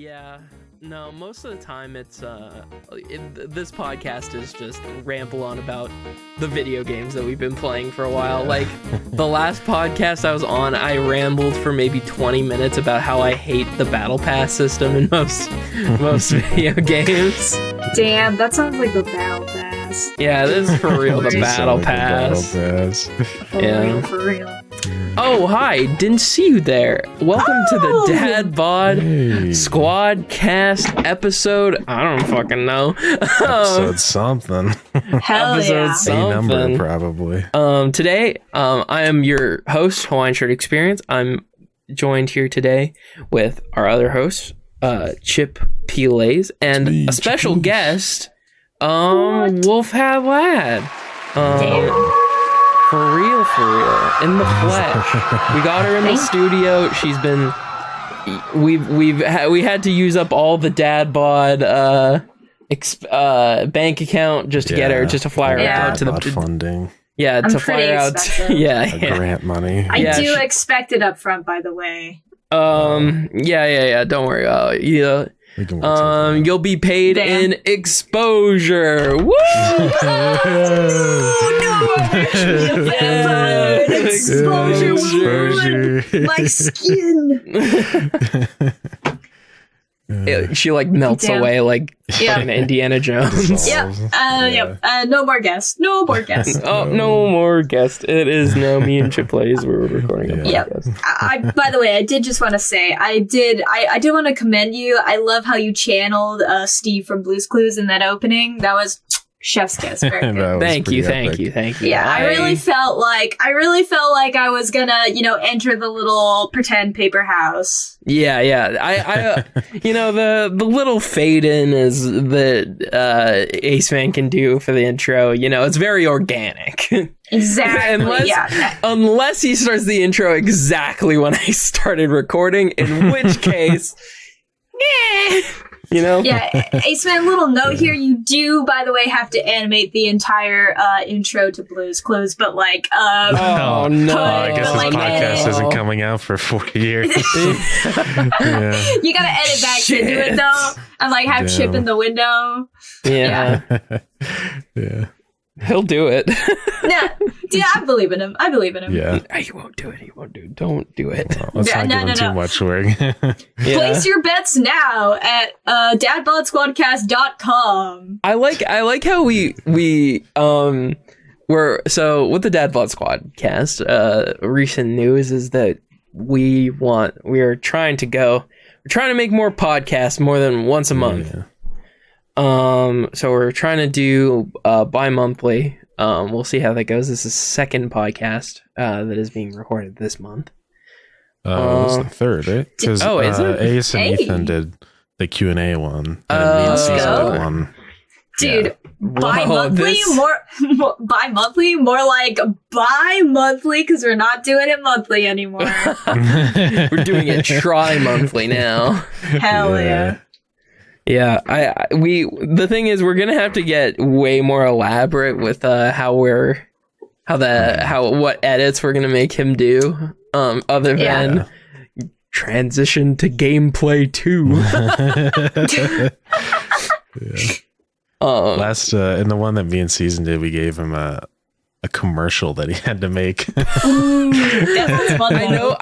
Yeah, no, most of the time it's this podcast is just ramble on about the video games that we've been playing for a while. Like the last podcast I was on, I rambled for maybe 20 minutes about how I hate the battle pass system in most video games. Damn, that sounds like the battle pass. Yeah, this is for real, the battle pass. For real. Oh, hi, didn't see you there. Welcome to the DadBodSquadCast episode. I don't fucking know. Episode something. Hell yeah. Something. A number, probably. Today, I am your host, Hawaiian Shirt Experience. I'm joined here today with our other host, Chip Pilays, and a special guest, WolfHatLad. For real, in the flesh. We got her in the studio. She's been. We had to use up all the DadBod bank account just to get her, just to fly her out to the funding. Yeah, I'm to fly her out. Grant money. I do expect it up front, by the way. Yeah. Don't worry. You'll be paid in exposure. Woo! Exposure. My skin. She like melts away like fucking Indiana Jones. No more guests. No more guests. Oh, no more guests. It is now me and Chip Plays. We're recording a podcast. By the way, I did just want to say, I did want to commend you. I love how you channeled Steve from Blue's Clues in that opening. That was chef's kiss. Very good. Thank you. Yeah, I really felt like I was gonna, enter the little pretend paper house. Yeah. I the little fade in is that SEXMAN can do for the intro. It's very organic. Exactly. Unless he starts the intro exactly when I started recording, in which case, Yeah, SEXMAN, little note here. You do, by the way, have to animate the entire intro to Blue's Clues, but oh no. I guess this podcast isn't coming out for 4 years. You gotta edit back into it, though, and have Chip in the window. Yeah. He'll do it. Yeah, I believe in him. Yeah. He won't do it. Don't do it. Well, let's not give him too much work. Place your bets now at DadBodSquadCast.com. I like how we were so with the DadBodSquadCast. Recent news is that we're trying to make more podcasts more than once a month. Yeah. So we're trying to do bi-monthly. We'll see how that goes. This is the second podcast that is being recorded this month. It's the third, right? Because is it? Ace and Ethan did the Q&A one. And season one. Dude, bi-monthly? Bi-monthly? More like bi-monthly, because we're not doing it monthly anymore. We're doing it tri-monthly now. Hell yeah. Yeah, the thing is, we're gonna have to get way more elaborate with what edits we're gonna make him do, other than transition to gameplay 2. Last in the one that me and Season did, we gave him a commercial that he had to make.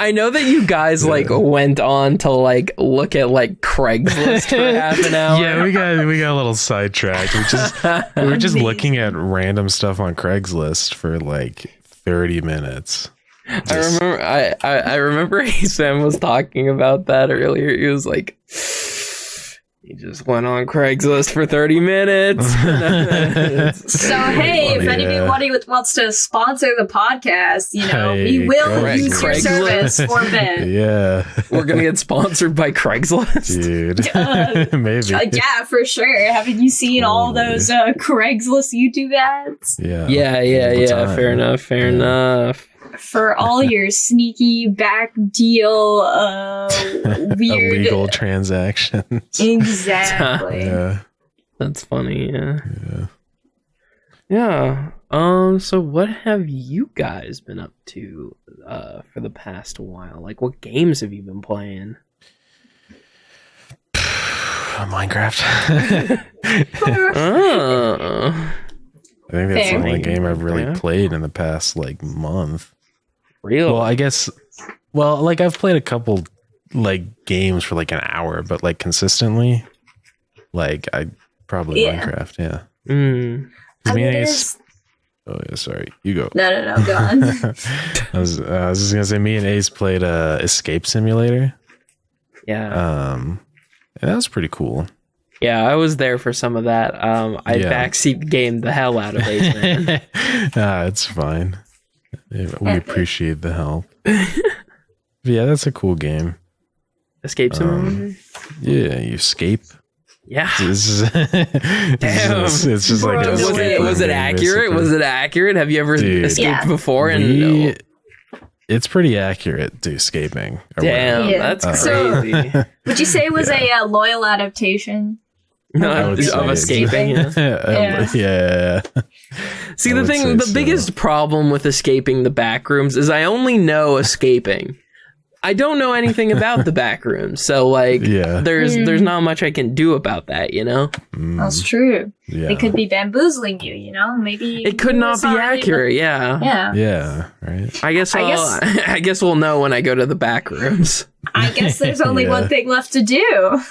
I know that you guys went on to look at Craigslist for half an hour. Yeah, we got a little sidetracked. We were just looking at random stuff on Craigslist for 30 minutes. I remember Sam was talking about that earlier. He was like, he just went on Craigslist for 30 minutes. So, hey, if anybody wants to sponsor the podcast, we will use your service for Ben. Yeah. We're going to get sponsored by Craigslist. Dude. Maybe. Yeah, for sure. Haven't you seen all those Craigslist YouTube ads? Yeah. Fair enough. For all your sneaky back deal, weird illegal transactions. Exactly. That's funny. Yeah. So what have you guys been up to for the past while? What games have you been playing? Minecraft. Oh, I think that's the Fair. only game I've really Yeah. played in the past like month. real. Well, I guess. Well, like I've played a couple like games for like an hour, but like consistently, like I probably Yeah. Minecraft. Yeah. Mm. I mean, it I is- guess- Oh yeah, sorry. You go. No, go on. I was just gonna say, me and Ace played Escape Simulator. Yeah. And that was pretty cool. Yeah, I was there for some of that. I Yeah. backseat gamed the hell out of SEXMAN. It's fine. Yeah, we Epic. appreciate the help. Yeah, that's a cool game. Escape Simulator? Yeah, you escape. Yeah. It's just, Damn. it's just like a Bro, Was escape it room, accurate? basically. Was it accurate? Have you ever Dude. escaped Yeah. before? And We- It's pretty accurate to escaping. damn, Yeah. that's So- crazy. Would you say it was a loyal adaptation? No, I would of say it's- escaping. Yeah. Yeah. See, I the would thing, say the so. biggest problem with escaping the back rooms is I only know escaping. I don't know anything about the back rooms, so like, Yeah. there's not much I can do about that, you know. That's true. Yeah. They could be bamboozling you, you know? Maybe It could not be accurate. Yeah. Yeah. Yeah. Right. I guess I guess we'll know when I go to the back rooms. I guess there's only Yeah. one thing left to do.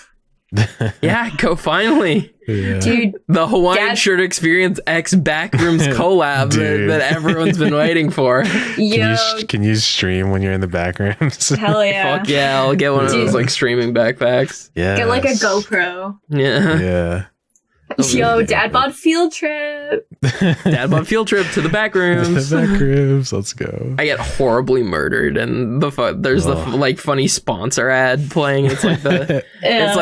Yeah, go finally. Yeah. Dude, The Hawaiian Dad- Shirt Experience X Backrooms collab Dude. that everyone's been waiting for. yo, Can you stream when you're in the back rooms? hell yeah. Fuck yeah, I'll get one of those Dude. like streaming backpacks. Yeah. Get like a GoPro. Yeah. Yeah. Yo, dad bod field trip. DadBod field trip to the back rooms. The back rooms. Let's go. I get horribly murdered, and there's the Ugh. like funny sponsor ad playing. It's like the Yeah. it's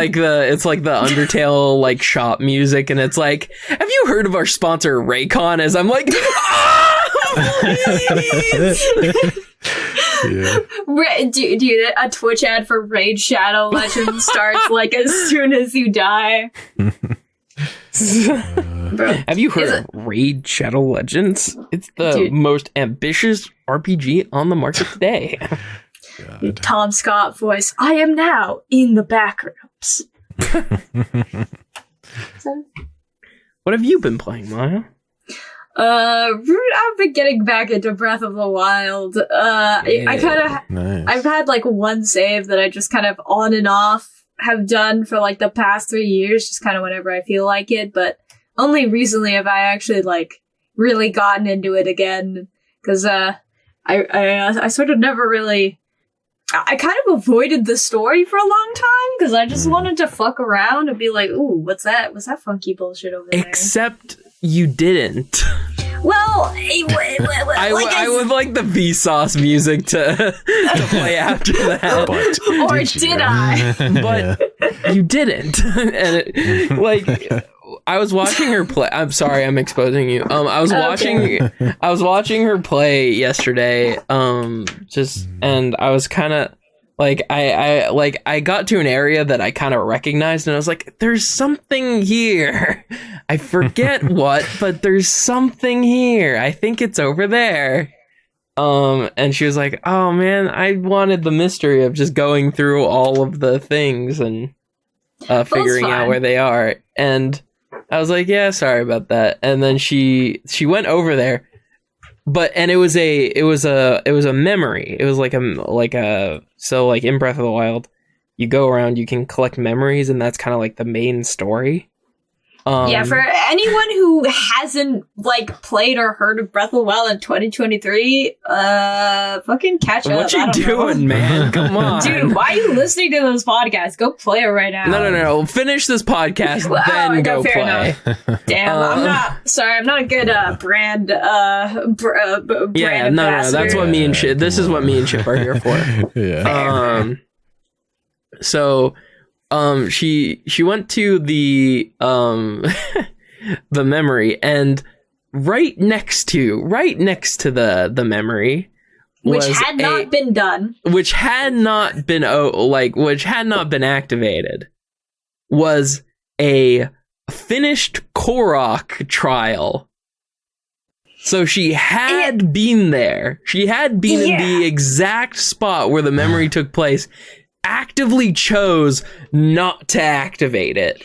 like the Undertale like shop music, and it's like, have you heard of our sponsor Raycon? As I'm like, please. Yeah. Dude, a Twitch ad for Raid Shadow Legends starts like as soon as you die. Bro, Have you heard Is of Raid Shadow Legends? It's the Dude. most ambitious RPG on the market today. God. Tom Scott voice. I am now in the back rooms. So, What have you been playing, Maya? I've been getting back into Breath of the Wild. I kind of, Nice. I've had like one save that I just kind of on and off have done for like the past 3 years, just kind of whenever I feel like it. But only recently have I actually like really gotten into it again, because I sort of never really. I kind of avoided the story for a long time because I just wanted to fuck around and be like, "Ooh, what's that? What's that funky bullshit over there?" Except you didn't. Well, I would like the Vsauce music to play after that. But Or you? did I? But you didn't. And it, like, I was watching her play. I'm sorry, I'm exposing you. I was watching her play yesterday. And I was kind of like, I got to an area that I kind of recognized, and I was like, there's something here. I forget what, but there's something here. I think it's over there. And she was like, oh man, I wanted the mystery of just going through all of the things and figuring out fine. where they are. And I was like, yeah, sorry about that. And then she went over there, and it was a memory. It was like in Breath of the Wild, you go around, you can collect memories, and that's kind of like the main story. Yeah, for anyone who hasn't like played or heard of Breath of the Wild in 2023, fucking catch up. what I you don't know. doing, man? Come on, Dude, why are you listening to this podcast? Go play it right now. No. Finish this podcast, Well, then no, go fair play. Damn, I'm not a good brand Yeah, no. That's what me and Chip. This is what me and Chip are here for. Yeah. So, she went to the the memory, and right next to the memory, which was had not been done. which had not been activated, was a finished Korok trial. So she had been there. She had been in the exact spot where the memory took place actively chose not to activate it.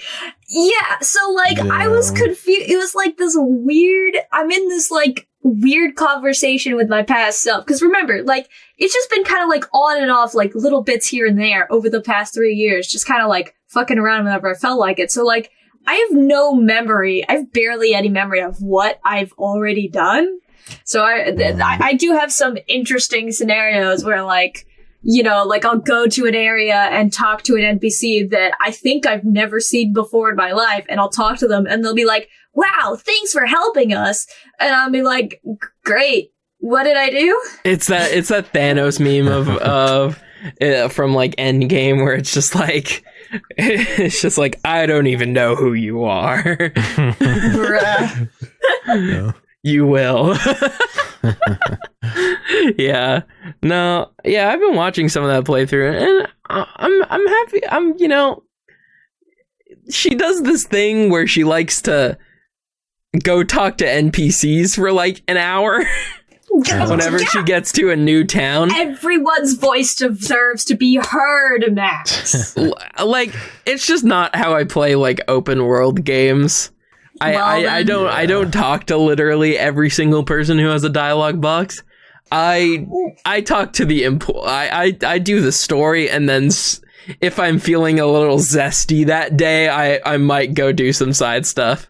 Yeah, so, like, I was confused. It was, like, this weird... I'm in this, like, weird conversation with my past self. Because remember, like, it's just been kind of, like, on and off, like, little bits here and there over the past 3 years. Just kind of, like, fucking around whenever I felt like it. So, like, I have no memory. I have barely any memory of what I've already done. So I do have some interesting scenarios where, like... You know, like, I'll go to an area and talk to an NPC that I think I've never seen before in my life, and I'll talk to them, and they'll be like, wow, thanks for helping us. And I'll be like, great, what did I do? It's that Thanos meme of from, like, Endgame, where it's just like, I don't even know who you are. Bruh. No. You will. Yeah. No. Yeah, I've been watching some of that playthrough, and I'm happy. You know, she does this thing where she likes to go talk to NPCs for like an hour whenever she gets to a new town. Everyone's voice deserves to be heard, Max. Like, it's just not how I play like open world games. I don't talk to literally every single person who has a dialogue box. I talk to the I do the story, and then if I'm feeling a little zesty that day, I might go do some side stuff.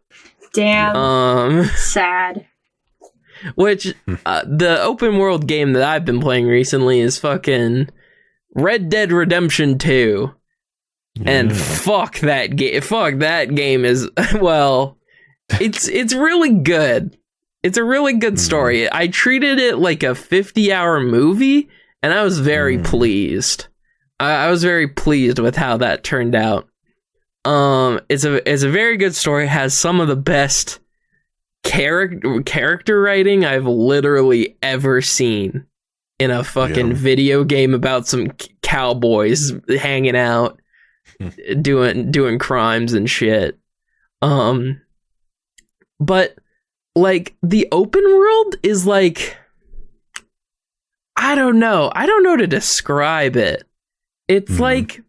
Damn. Sad. Which the open world game that I've been playing recently is fucking Red Dead Redemption 2. Yeah. And fuck that game. Fuck that game is well. It's really good. It's a really good story. I treated it like a 50-hour movie, and I was very pleased. I was very pleased with how that turned out. It's a very good story. It has some of the best character writing I've literally ever seen in a fucking video game about some cowboys hanging out, doing crimes and shit. But, like, the open world is, like... I don't know to describe it. It's like...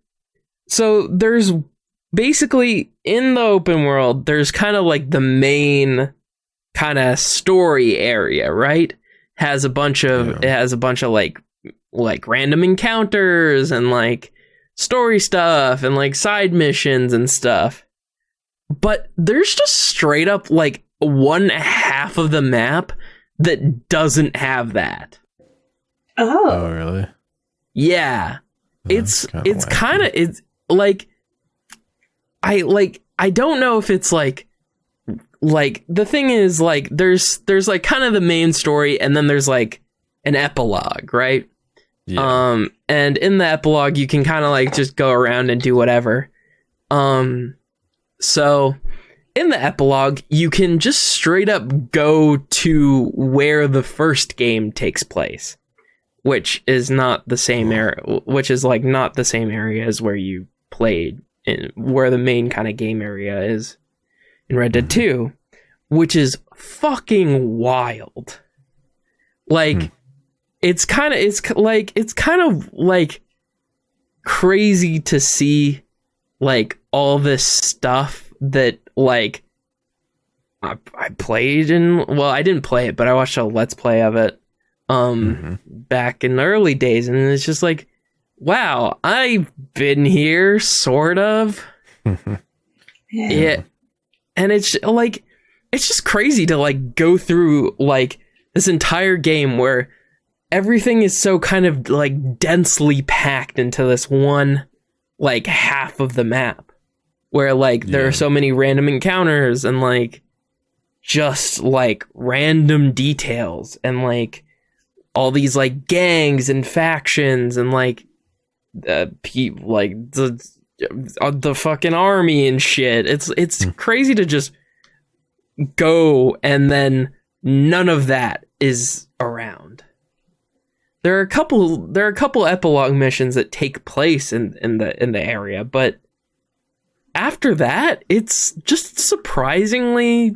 So, there's... Basically, in the open world, there's kind of, like, the main kind of story area, right? It has a bunch of, like, random encounters and, like, story stuff and, like, side missions and stuff. But there's just straight up, like, 1/2 of the map that doesn't have that. Oh, really? Yeah. It's kind of, it's like, I don't know if it's like the thing is, like, there's like kind of the main story, and then there's like an epilogue, right? Yeah. And in the epilogue you can kind of like just go around and do whatever. So in the epilogue, you can just straight up go to where the first game takes place, which is not the same area, which is like not the same area as where you played, in where the main kind of game area is in Red Dead 2, which is fucking wild. Like, it's kind of like crazy to see like all this stuff that like I played in. Well, I didn't play it, but I watched a Let's Play of it back in the early days, and it's just like, wow, I've been here, sort of. Yeah. And it's like, it's just crazy to like go through like this entire game where everything is so kind of like densely packed into this one like half of the map, where like there are so many random encounters and like just like random details and like all these like gangs and factions and like people like the fucking army and shit. It's crazy to just go and then none of that is around. There are a couple epilogue missions that take place in the area, but after that, it's just surprisingly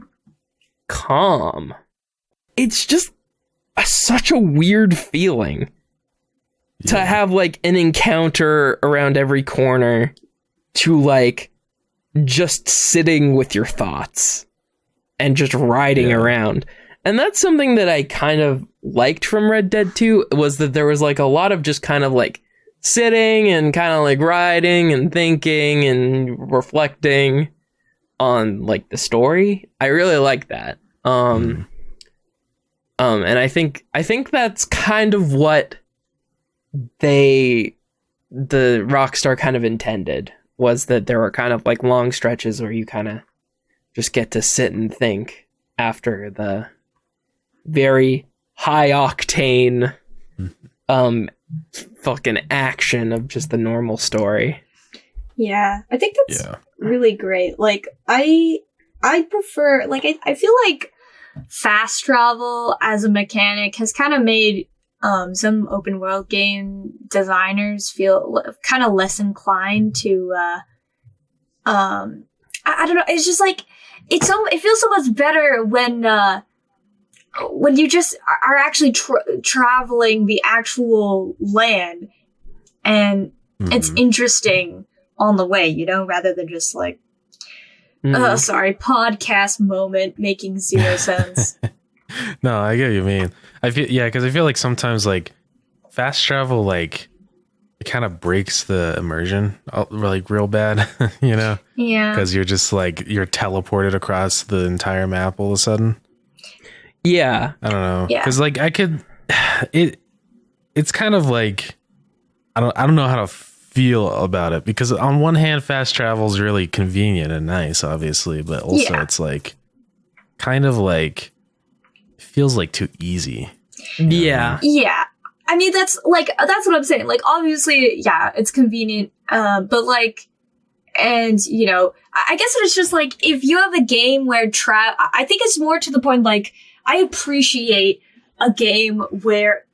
calm. It's just such a weird feeling. to have like an encounter around every corner, to like just sitting with your thoughts and just riding around. And that's something that I kind of liked from Red Dead 2, was that there was like a lot of just kind of like sitting and kind of like riding and thinking and reflecting on like the story. I really like that. And I think that's kind of what the Rockstar kind of intended, was that there were kind of like long stretches where you kind of just get to sit and think after the very high octane fucking action of just the normal story. Yeah, I think that's really great. Like, I prefer, like, I feel like fast travel as a mechanic has kind of made some open world game designers feel kind of less inclined to I don't know, it's just like it feels so much better when you just are actually traveling the actual land, and it's interesting on the way, you know, rather than just like podcast moment making zero sense. No, I get what you mean. Because I feel like sometimes like fast travel, like it kind of breaks the immersion like real bad, you know? Yeah. Because you're just like, you're teleported across the entire map all of a sudden. Yeah. I don't know. Yeah. Because like it's kind of like, I don't know how to feel about it, because on one hand, fast travel is really convenient and nice, obviously, but also it's like kind of like feels like too easy. Yeah. Yeah. I mean, that's what I'm saying. Like, obviously, yeah, it's convenient. But like, and you know, I guess it's just like, if you have a game where I think it's more to the point, like, I appreciate a game where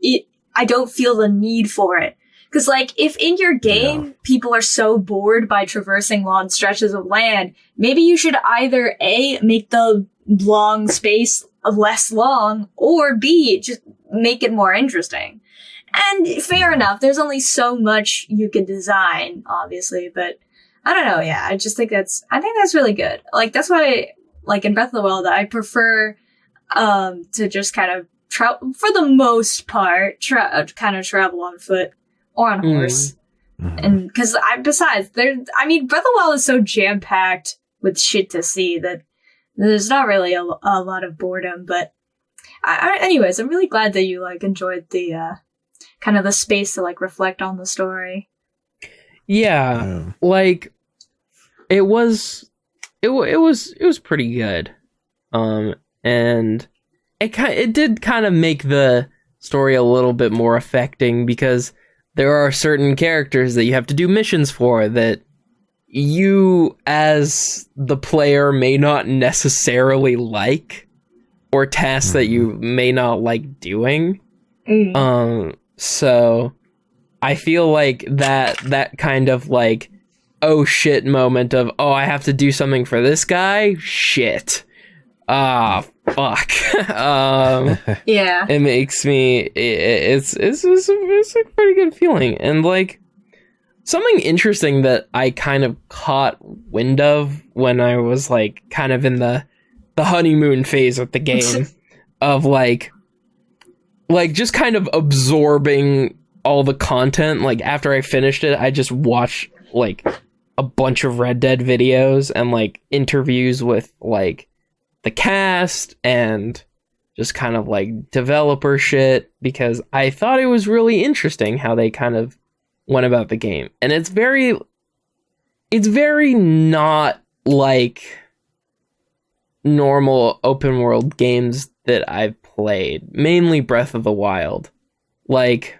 I don't feel the need for it. Cause like, if in your game, people are so bored by traversing long stretches of land, maybe you should either A, make the long space less long, or B, just make it more interesting. And fair enough, there's only so much you can design, obviously, but I don't know, yeah, I think that's really good. Like, that's why, like, in Breath of the Wild, I prefer, to just kind of for the most part, kind of travel on foot or on horse. And cause besides, Breath of the Wild is so jam-packed with shit to see that there's not really a lot of boredom, but anyways, I'm really glad that you like enjoyed the kind of the space to like reflect on the story. Yeah. Like it was pretty good. And it did kind of make the story a little bit more affecting, because there are certain characters that you have to do missions for that you as the player may not necessarily like, or tasks that you may not like doing. So I feel like that kind of like, oh shit moment of, oh, I have to do something for this guy? Shit. Fuck. Yeah. It makes me, it's a pretty good feeling. And like, something interesting that I kind of caught wind of when I was like kind of in the honeymoon phase with the game of like just kind of absorbing all the content. Like, after I finished it, I just watched like a bunch of Red Dead videos and like interviews with like the cast and just kind of like developer shit, because I thought it was really interesting how they kind of went about the game. And it's very not like normal open world games that I've played, mainly Breath of the Wild. Like,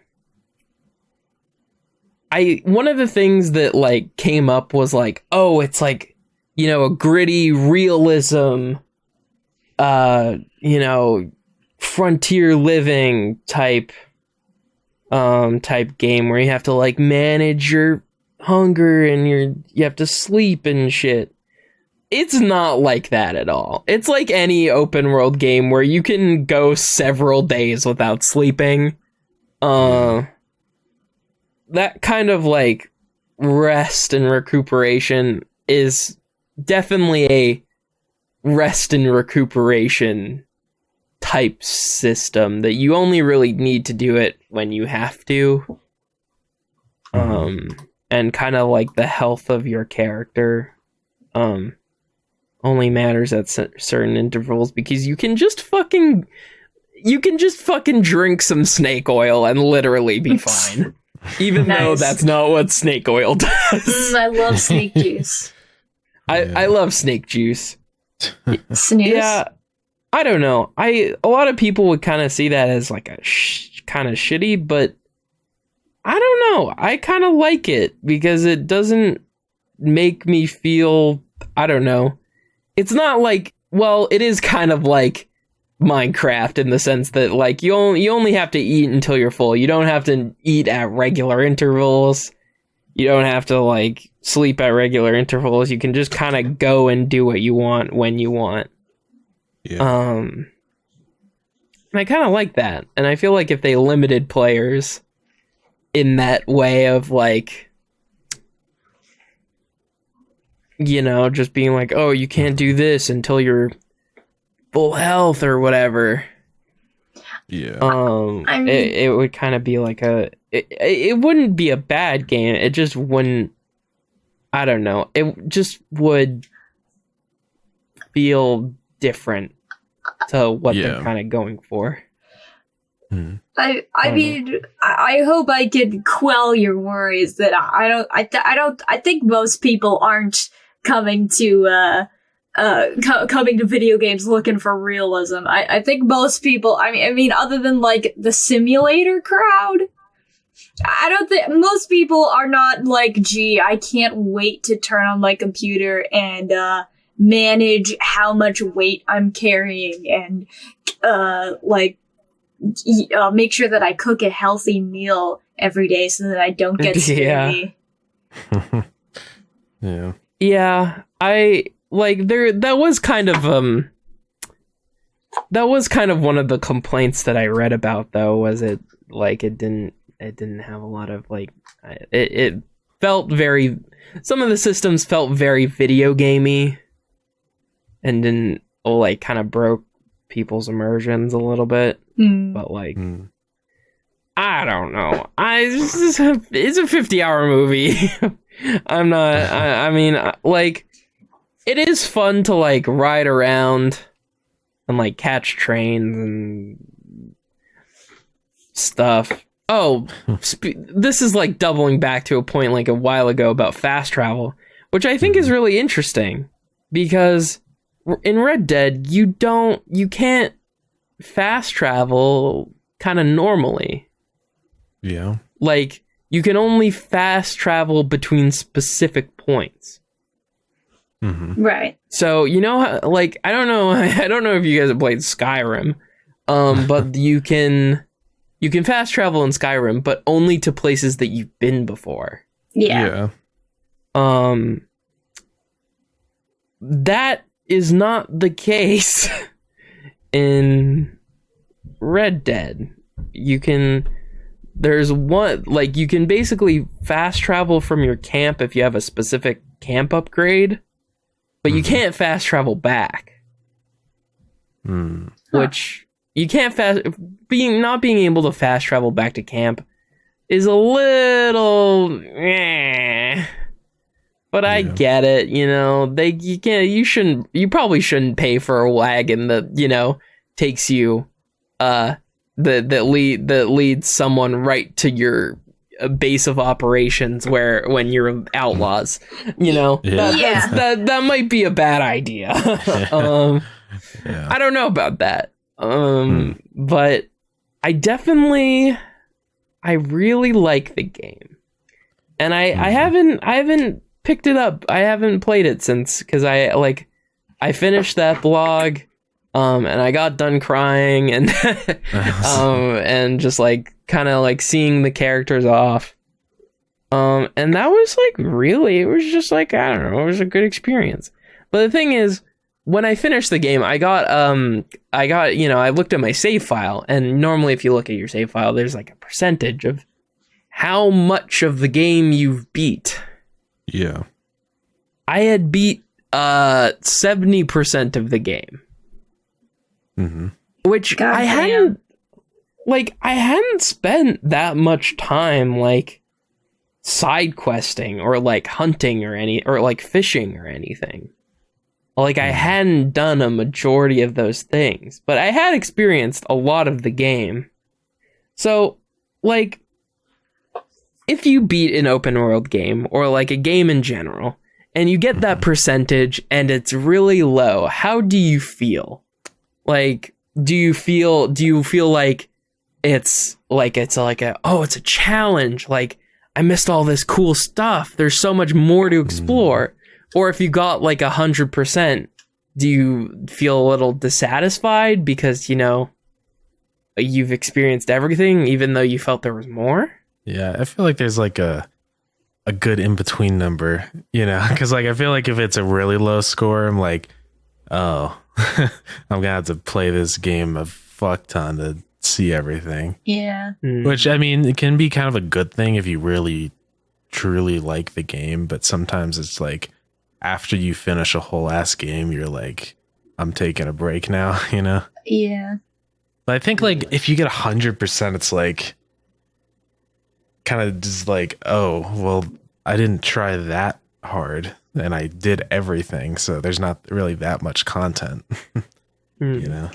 one of the things that like came up was like, oh, it's like, you know, a gritty realism, you know, frontier living type game where you have to like manage your hunger and you have to sleep and shit. It's not like that at all. It's like any open world game where you can go several days without sleeping. that kind of like rest and recuperation is definitely a rest and recuperation type system that you only really need to do it when you have to. And kind of like the health of your character only matters at certain intervals, because you can just fucking drink some snake oil and literally be fine. Even though that's not what snake oil does. I love snake juice. I love snake juice. Snooze? Yeah, I don't know. A lot of people would kind of see that as like a kind of shitty, but I don't know. I kind of like it because it doesn't make me feel, I don't know. It's not like, well, it is kind of like Minecraft in the sense that like you only have to eat until you're full. You don't have to eat at regular intervals. You don't have to like sleep at regular intervals. You can just kind of go and do what you want when you want. Yeah. And I kind of like that. And I feel like if they limited players in that way of like, you know, just being like, oh, you can't do this until you're full health or whatever. Yeah. I mean, it would kind of be like it wouldn't be a bad game. It just wouldn't, I don't know. It just would feel different to what they're kind of going for. I mean, I hope I can quell your worries that I think most people aren't coming to video games looking for realism. I think most people, I mean, other than like the simulator crowd, I don't think most people are not like, gee, I can't wait to turn on my computer and manage how much weight I'm carrying and make sure that I cook a healthy meal every day so that I don't get skinny. Yeah. Yeah, I like that was kind of one of the complaints that I read about, though, was it didn't have a lot of like it felt very, some of the systems felt very video gamey and didn't like kind of broke people's immersions a little bit. But like I don't know. It's a 50-hour movie. I'm not. I mean, like, it is fun to like ride around and like catch trains and stuff. Oh, this is like doubling back to a point like a while ago about fast travel, which I think is really interesting because in Red Dead you can't fast travel kind of normally. Yeah. Like, you can only fast travel between specific points. Right. So, you know how, like, I don't know if you guys have played Skyrim, but you can fast travel in Skyrim, but only to places that you've been before. Yeah. That is not the case in Red Dead. You can basically fast travel from your camp if you have a specific camp upgrade, but you can't fast travel back. Which you can't not being able to fast travel back to camp is a little but I get it, you know. You probably shouldn't pay for a wagon that, you know, takes you that leads someone right to your base of operations when you're outlaws, you know. That might be a bad idea. I don't know about that, but I really like the game, and I haven't picked it up. I haven't played it since, because I finished that blog, and I got done crying and and just like kind of like seeing the characters off, and that was like really, it was just like, I don't know, it was a good experience. But the thing is, when I finished the game, I got you know, I looked at my save file, and normally if you look at your save file, there's like a percentage of how much of the game you've beat. Yeah. I had beat 70% of the game. Mm-hmm. Which God I damn. hadn't spent that much time like side questing or like hunting or like fishing or anything. Like I hadn't done a majority of those things, but I had experienced a lot of the game. So, like, if you beat an open world game or like a game in general, and you get that percentage and it's really low, how do you feel? Like, do you feel like it's a challenge, like I missed all this cool stuff, there's so much more to explore? Or if you got like 100%, do you feel a little dissatisfied because, you know, you've experienced everything even though you felt there was more? Yeah, I feel like there's like a good in-between number, you know, because like I feel like if it's a really low score, I'm like, oh, I'm gonna have to play this game a fuck ton to see everything. Yeah. Which, I mean, it can be kind of a good thing if you really truly like the game, but sometimes it's like after you finish a whole ass game, you're like, I'm taking a break now, you know? Yeah. But I think like if you get 100%, it's like kind of just like, oh, well, I didn't try that hard and I did everything, so there's not really that much content. You know?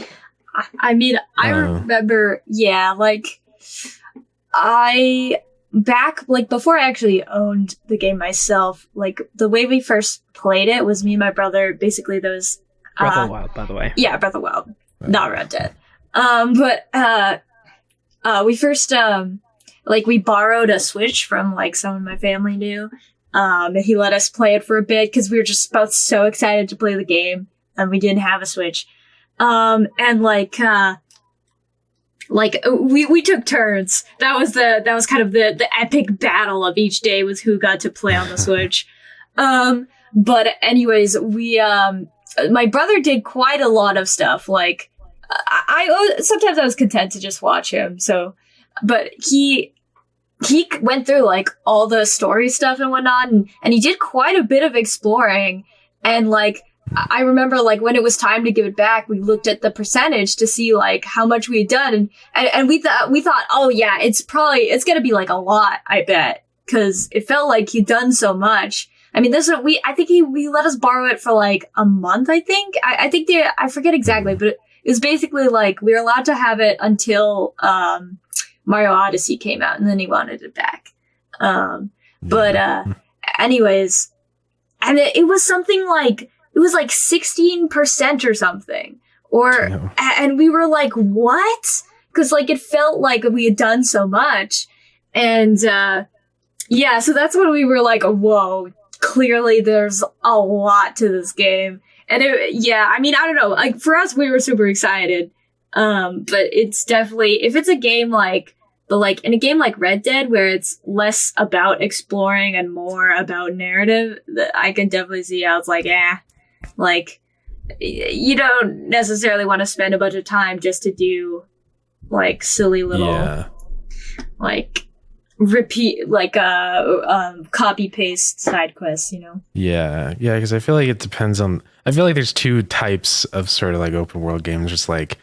I mean, I remember, yeah, like back, like, before I actually owned the game myself, like, the way we first played it was me and my brother, basically those... Breath of the Wild, by the way. Yeah, Breath of the Wild. Not Red Dead. We first, like, we borrowed a Switch from, like, someone my family knew, and he let us play it for a bit, because we were just both so excited to play the game, and we didn't have a Switch. And, we took turns. That was kind of the epic battle of each day, was who got to play on the Switch. But anyways, my brother did quite a lot of stuff. Like, sometimes I was content to just watch him. So, but he went through like all the story stuff and whatnot, and he did quite a bit of exploring. And like, I remember, like, when it was time to give it back, we looked at the percentage to see, like, how much we had done, and we thought, oh yeah, it's gonna be, like, a lot, I bet, because it felt like he'd done so much. I mean, I think he let us borrow it for, like, a month, I think. I forget exactly, but it was basically, like, we were allowed to have it until, Mario Odyssey came out, and then he wanted it back. Anyways, and it was something like, it was like 16% or something. And we were like, what? Because like it felt like we had done so much. And yeah, so that's when we were like, whoa, clearly there's a lot to this game. And yeah, I mean, I don't know. Like for us, we were super excited. But it's definitely, if it's a game like, in a game like Red Dead, where it's less about exploring and more about narrative, I can definitely see how it's like, like, you don't necessarily want to spend a bunch of time just to do, like, silly little, like, repeat, like, copy-paste side quests, you know? Yeah, because I feel like it depends on... I feel like there's two types of sort of, like, open world games. Just, like,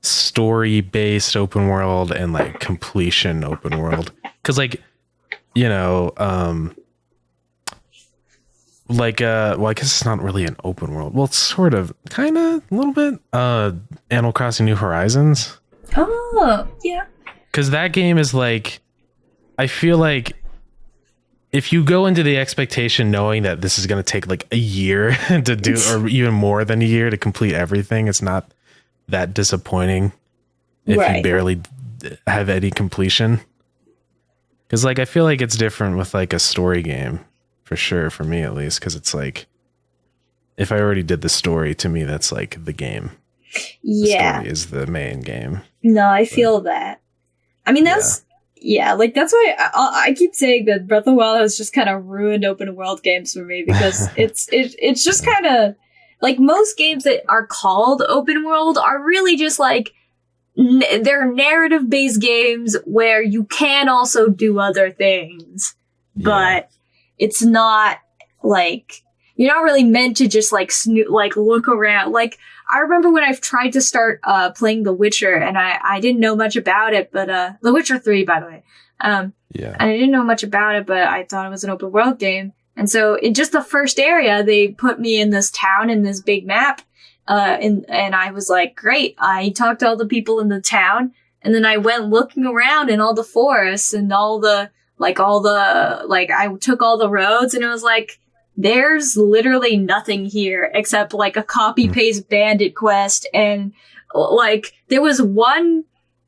story-based open world and, like, completion open world. Because, like, you know... like well, I guess it's not really an open world. Well, it's sort of, kind of, a little bit. Animal Crossing New Horizons. Oh, yeah. Because that game is like, I feel like if you go into the expectation knowing that this is going to take like a year to do, or even more than a year to complete everything, it's not that disappointing if you barely have any completion. Because like I feel like it's different with like a story game. For sure, for me at least, because it's like, if I already did the story, to me, that's like the game. Yeah. The story is the main game. No, I feel that. I mean, that's why I keep saying that Breath of the Wild has just kind of ruined open world games for me, because it's just kind of, like, most games that are called open world are really just like, they're narrative-based games where you can also do other things, but it's not like you're not really meant to just like look around. Like I remember when I've tried to start playing The Witcher, and I didn't know much about it, but The Witcher 3, by the way. And I didn't know much about it, but I thought it was an open world game. And so in just the first area, they put me in this town in this big map. And I was like, great. I talked to all the people in the town, and then I went looking around in all the forests and I took all the roads, and it was like, there's literally nothing here except like a copy paste bandit quest. And like, there was one,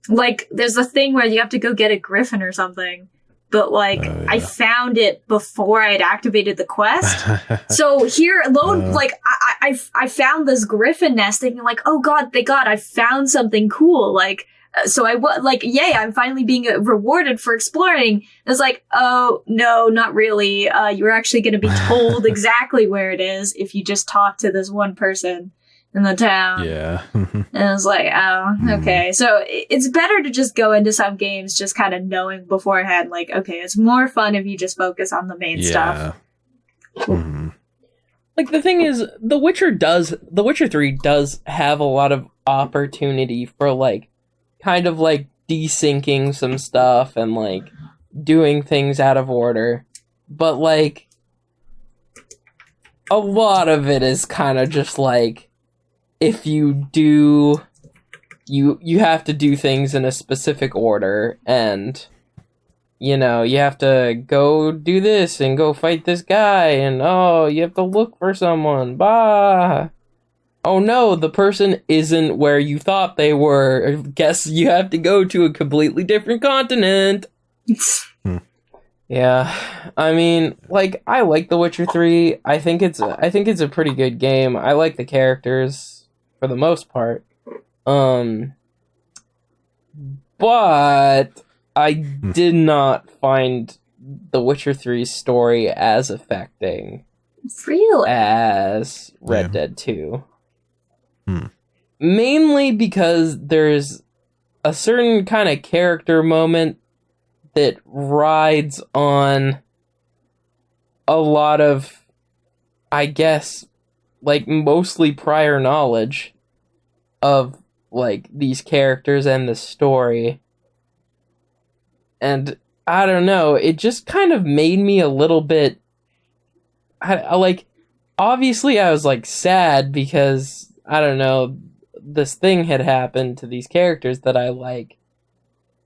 like, there's a thing where you have to go get a griffin or something. But like, I found it before I had activated the quest. So here alone, like, I found this griffin nest thinking like, oh god, thank god, I found something cool. Like, so yay, I'm finally being rewarded for exploring. It's like, oh, no, not really. You're actually going to be told exactly where it is if you just talk to this one person in the town. Yeah. And I was like, oh, okay. So it's better to just go into some games just kind of knowing beforehand, like, okay, it's more fun if you just focus on the main stuff. Like, the thing is, The Witcher 3 does have a lot of opportunity for, like, kind of, like, desyncing some stuff and, like, doing things out of order. But, like, a lot of it is kind of just, like, if you do... You have to do things in a specific order, and... You know, you have to go do this and go fight this guy, and oh, you have to look for someone. Bah! Oh no, the person isn't where you thought they were. Guess you have to go to a completely different continent. Yeah, I mean, like, I like The Witcher 3. I think it's a pretty good game. I like the characters for the most part. But I did not find The Witcher 3's story as affecting as Red Dead 2. Mainly because there's a certain kind of character moment that rides on a lot of, I guess, like, mostly prior knowledge of, like, these characters and the story. And I don't know, it just kind of made me a little bit, I like, obviously I was, like, sad because, I don't know, this thing had happened to these characters that I like.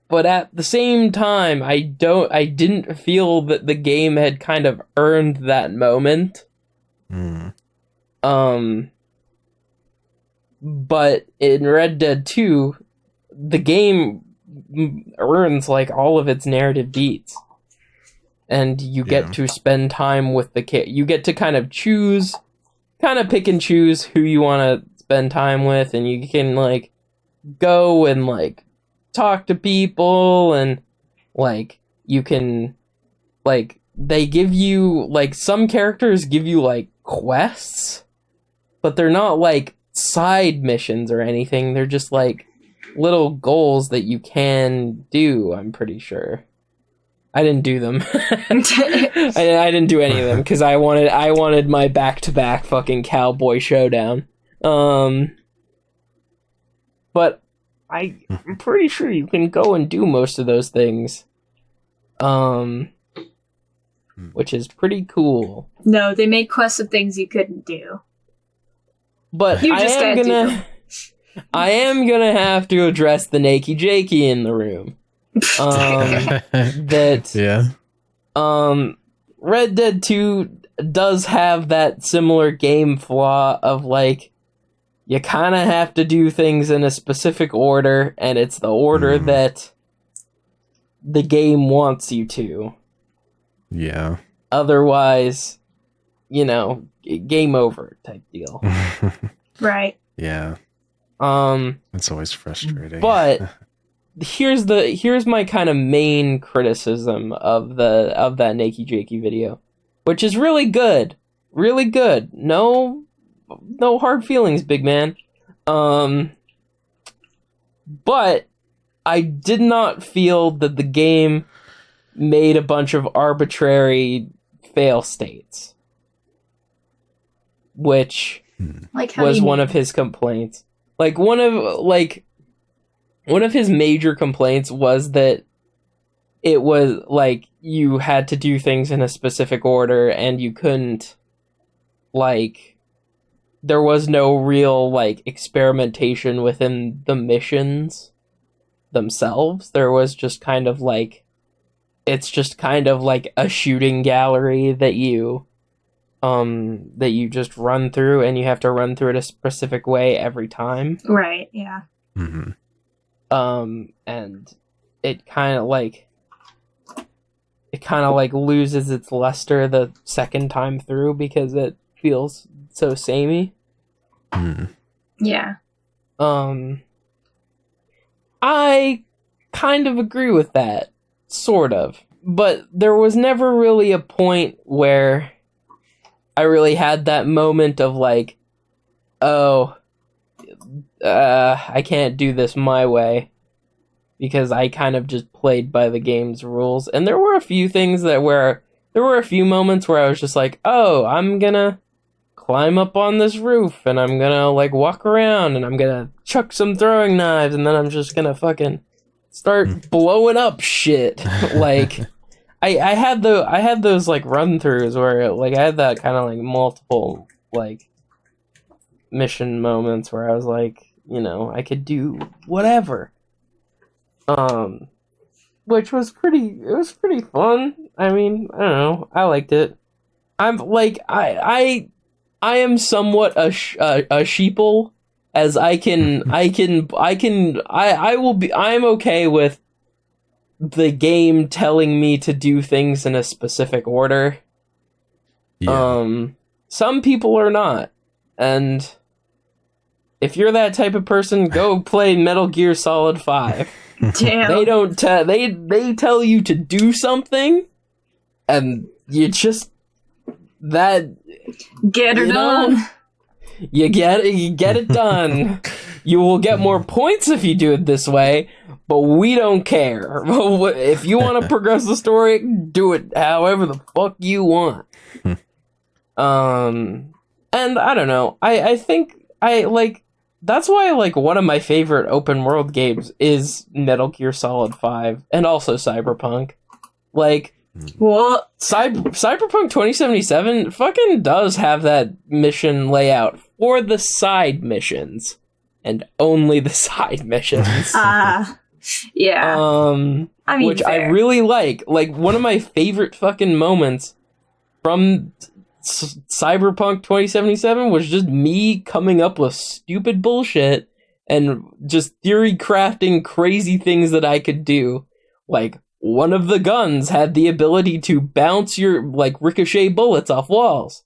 But at the same time, I didn't feel that the game had kind of earned that moment. But in Red Dead 2, the game earns, like, all of its narrative beats. And you get to spend time with you get to kind of pick and choose who you want to spend time with, and you can, like, go and, like, talk to people, and, like, you can, like, they give you, like, some characters give you, like, quests, but they're not, like, side missions or anything. They're just, like, little goals that you can do, I'm pretty sure. I didn't do them. I didn't do any of them, because I wanted my back-to-back fucking cowboy showdown. But I'm pretty sure you can go and do most of those things. Which is pretty cool. No, they made quests of things you couldn't do. But I am gonna have to address the Nakey Jakey in the room. Red Dead 2 does have that similar game flaw of, like, you kind of have to do things in a specific order, and it's the order that the game wants you to. Yeah. Otherwise, you know, game over type deal. Right. Yeah. It's always frustrating. But here's my kind of main criticism of that Nakey Jakey video, which is really good. Really good. No hard feelings, big man. But I did not feel that the game made a bunch of arbitrary fail states, which was one of his complaints. Like one of his major complaints was that it was like you had to do things in a specific order and you couldn't, like, there was no real like experimentation within the missions themselves. There was just kind of like, it's just kind of like a shooting gallery that you just run through, and you have to run through it a specific way every time. Right, yeah. Mm-hmm. And it kind of like loses its luster the second time through because it feels so samey. Mm. Yeah. I kind of agree with that, sort of. But there was never really a point where I really had that moment of like, oh, I can't do this my way, because I kind of just played by the game's rules. And there were a few things there were a few moments where I was just like, oh, I'm gonna climb up on this roof and I'm gonna like walk around and I'm gonna chuck some throwing knives and then I'm just gonna fucking start blowing up shit. Like I had those like run throughs where like I had that kind of like multiple like mission moments where I was like, you know, I could do whatever. Which was pretty fun. I mean, I don't know, I liked it. I'm like I am somewhat a sheeple, as I am okay with the game telling me to do things in a specific order. Yeah. Some people are not, and if you're that type of person, go play Metal Gear Solid 5. Damn. They don't they tell you to do something, and you just get her done. You get it done. You will get more points if you do it this way, but we don't care. If you want to progress the story, do it however the fuck you want. And I don't know. I think I like, that's why like one of my favorite open world games is Metal Gear Solid 5 and also Cyberpunk. Like, what? Cyberpunk 2077 fucking does have that mission layout for the side missions and only the side missions. Yeah. I mean, which fair. I really like. Like, one of my favorite fucking moments from Cyberpunk 2077 was just me coming up with stupid bullshit and just theory crafting crazy things that I could do. Like, one of the guns had the ability to bounce your, like, ricochet bullets off walls.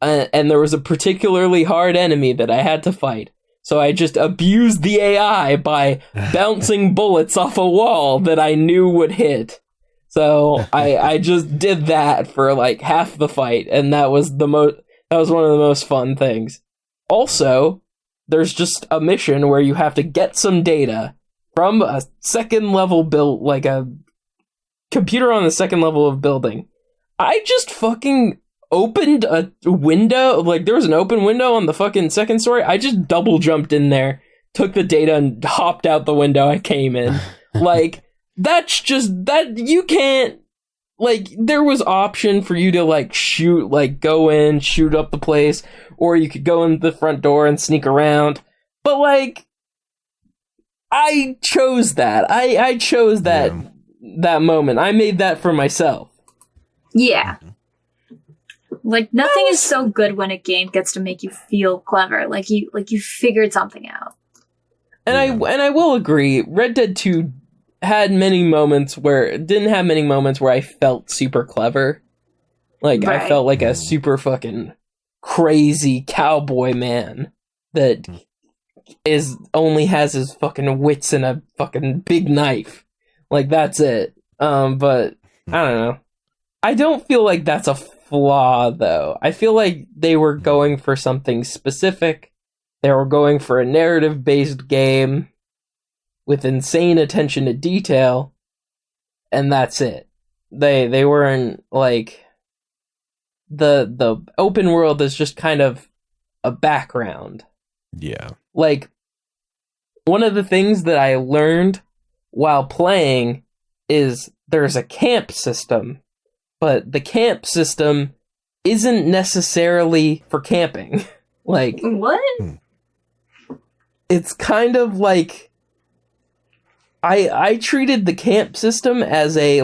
And there was a particularly hard enemy that I had to fight. So I just abused the AI by bouncing bullets off a wall that I knew would hit. So I just did that for like half the fight, and that was one of the most fun things. Also, there's just a mission where you have to get some data from a second level build, like a computer on the second level of building. I just fucking opened a window, like there was an open window on the fucking second story. I just double jumped in there, took the data, and hopped out the window I came in. Like, that's just, that, you can't, like, there was option for you to, like, shoot, like, go in, shoot up the place, or you could go in the front door and sneak around, but, like, I chose that. I chose that, that moment. I made that for myself. Yeah. Like, nothing is so good when a game gets to make you feel clever, like you figured something out. And I will agree, Red Dead 2 didn't have many moments where I felt super clever. Like, Right. I felt like a super fucking crazy cowboy man that only has his fucking wits and a fucking big knife. Like, that's it. But I don't know. I don't feel like that's a flaw, though. I feel like they were going for something specific. They were going for a narrative-based game. with insane attention to detail, and that's it. They weren't like the open world is just kind of a background. Yeah. Like, one of the things that I learned while playing is there's a camp system, but the camp system isn't necessarily for camping. Like, What? it's kind of like I treated the camp system as a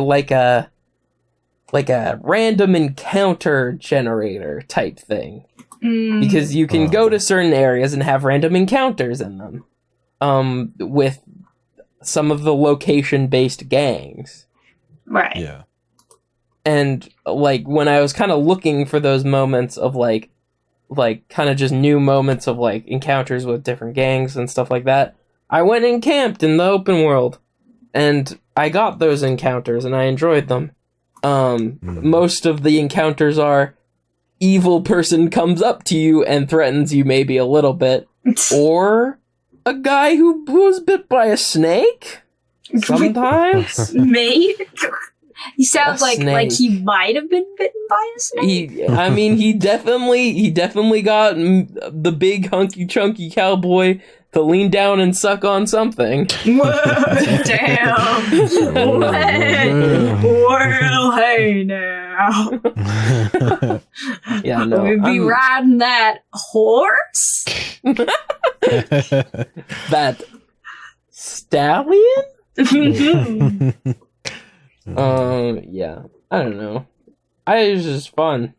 random encounter generator type thing. Because you can go to certain areas and have random encounters in them. With some of the location-based gangs. Right. Yeah. And, like, when I was kind of looking for those moments of, like, kind of just new moments of, like, encounters with different gangs and stuff like that, I went and camped in the open world. And I got those encounters, and I enjoyed them. Most of the encounters are evil person comes up to you and threatens you maybe a little bit. Or a guy who was bit by a snake? Sometimes? Mate? He sounds A like he snake. might have been bitten by a snake. He definitely got the big hunky chunky cowboy to lean down and suck on something. Damn. Well, hey now. Yeah, no. We'd be riding that horse? That stallion? Yeah. I don't know. It was just fun.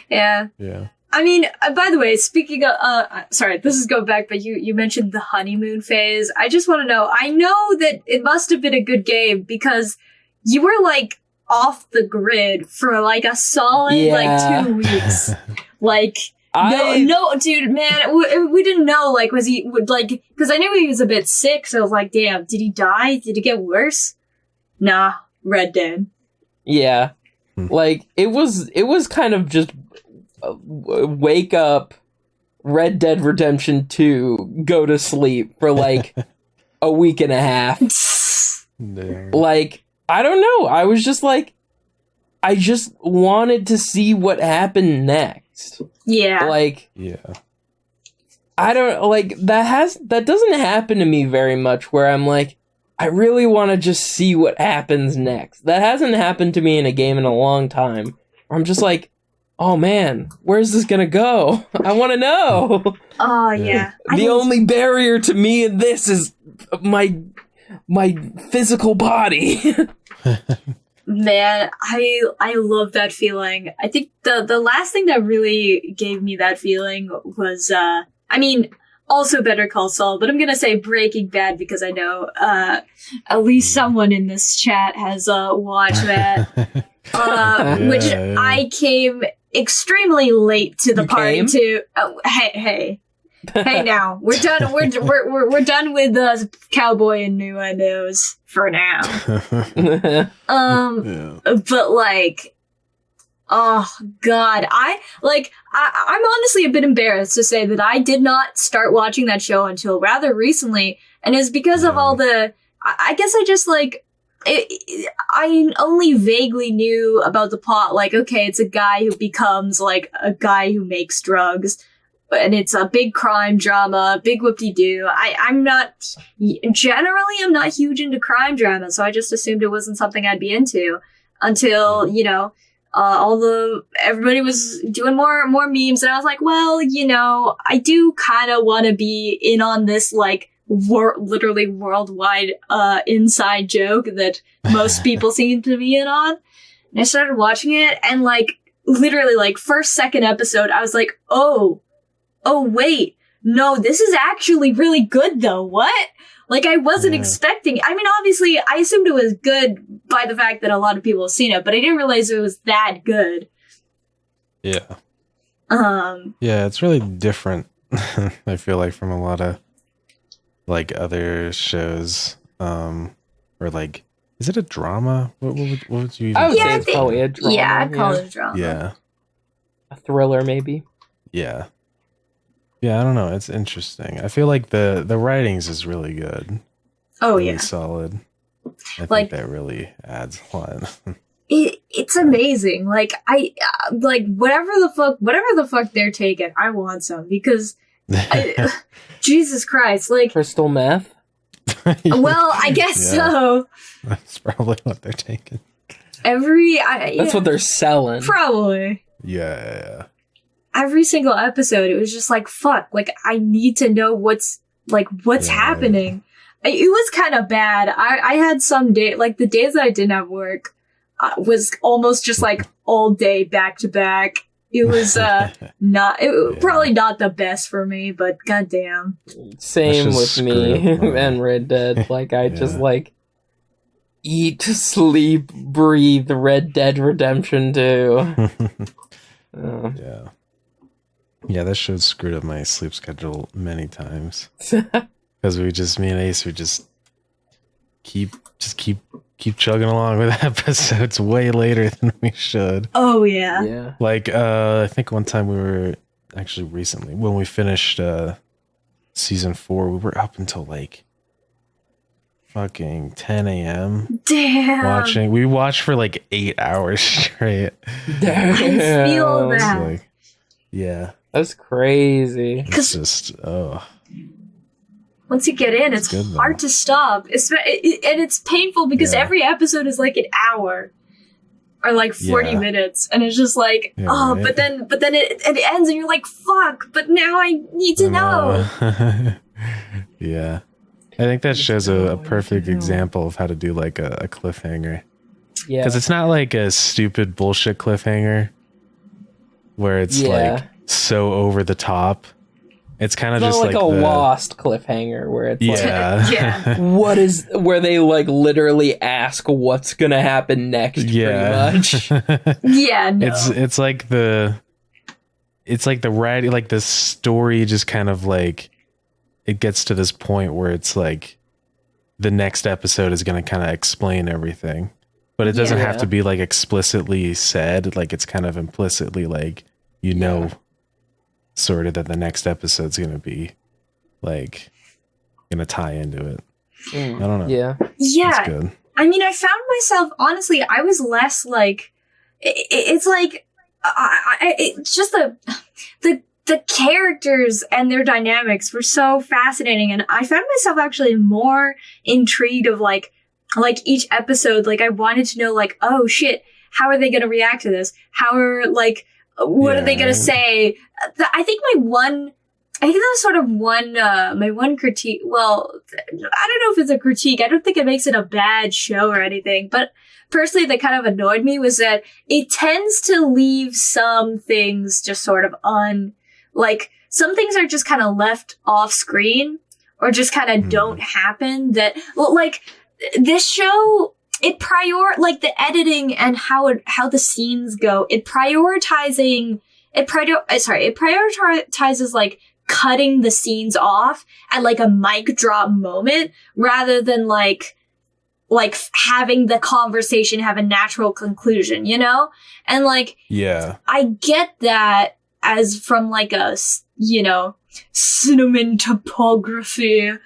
Yeah. Yeah. I mean, by the way, speaking of, sorry, this is going back, but you mentioned the honeymoon phase. I just want to know, I know that it must have been a good game because you were, like, off the grid for, like, a solid, like, 2 weeks. Like, no, dude, man, we didn't know, like, was he, like, because I knew he was a bit sick, so I was like, damn, did he die? Did it get worse? Nah, Red Dead. Yeah. Like, it was kind of just wake up, Red Dead Redemption 2, go to sleep for, like, a week and a half. Damn. Like, I don't know. I was just like, I just wanted to see what happened next. Yeah. Like, Yeah. I don't, like, that doesn't happen to me very much where I'm like, I really want to just see what happens next. That hasn't happened to me in a game in a long time. Where I'm just like, oh man, where's this gonna go? I want to know. Oh, yeah. The only barrier to me in this is my physical body. Man, I love that feeling. I think the last thing that really gave me that feeling was, I mean, also Better Call Saul, but I'm gonna say Breaking Bad because I know, at least someone in this chat has, watched that. Which I came extremely late to the You party came? to. Oh, hey now, we're done. We're done with the cowboy innuendos for now. Yeah. But like, oh god, I'm honestly a bit embarrassed to say that I did not start watching that show until rather recently, and it's because of all the. I guess I just like. I only vaguely knew about the plot, like, okay, it's a guy who becomes, like, a guy who makes drugs, and it's a big crime drama, big whoop-de-doo. I'm not huge into crime drama, so I just assumed it wasn't something I'd be into, until, you know, everybody was doing more memes, and I was like, well, you know, I do kind of want to be in on this, like, literally worldwide inside joke that most people seem to be in on. And I started watching it, and like literally like second episode, I was like, oh wait, no, this is actually really good though. What? Like I wasn't expecting. I mean, obviously, I assumed it was good by the fact that a lot of people have seen it, but I didn't realize it was that good. Yeah. Yeah, it's really different. I feel like from a lot of like other shows, or like, is it a drama? What would you? I would Yeah, say I it's think- probably a drama. Yeah, I'd call it a drama. Yeah, a thriller, maybe. yeah. I don't know. It's interesting. I feel like the writings is really good. really solid. I think that really adds a lot. It's amazing. Like whatever the fuck they're taking, I want some because Jesus Christ, like crystal meth. Well, I guess so. That's probably what they're taking. That's what they're selling. Probably. Yeah. Every single episode, it was just like, fuck, like, I need to know what's happening. It was kind of bad. I had some day, like, the days that I didn't have work, was almost just like all day back to back. It was, probably not the best for me, but goddamn. Same with me and Red Dead. Like, I just, like, eat, sleep, breathe Red Dead Redemption 2. Yeah, that show screwed up my sleep schedule many times. Because me and Ace would just keep chugging along with episodes way later than we should. Oh yeah. Like I think one time we were actually recently when we finished season 4, we were up until like fucking 10 a.m. Damn. watching. We watched for like 8 hours straight. Damn. I feel that. Like, yeah. That's crazy. It's just, once you get in, it's good, hard to stop. And it's painful because every episode is like an hour or like 40 minutes. And it's just like, right. but then it ends and you're like, fuck, but now I need to know. Yeah. I think that shows a perfect example of how to do like a cliffhanger. Yeah. Because it's not like a stupid bullshit cliffhanger where it's like so over the top. It's kind of just like a Lost cliffhanger where it's like what is where they like literally ask what's gonna happen next pretty much. It's like the writing, like the story just kind of like it gets to this point where it's like the next episode is going to kind of explain everything, but it doesn't have to be like explicitly said. Like it's kind of implicitly like, sort of that the next episode's going to be like going to tie into it. I don't know. Yeah. It's good. I mean, I found myself, honestly, I was less like, it's like, it's just the characters and their dynamics were so fascinating, and I found myself actually more intrigued of like each episode. Like I wanted to know, like, oh shit, how are they going to react to this? What are they going to say? I think that was sort of my one critique. Well, I don't know if it's a critique. I don't think it makes it a bad show or anything, but personally that kind of annoyed me was that it tends to leave some things just sort of like some things are just kind of left off screen or just kind of don't happen. That, well, like this show, it like the editing and how the scenes go. It prioritizes like cutting the scenes off at like a mic drop moment rather than like having the conversation have a natural conclusion, And like, I get that as from like a, cinematography,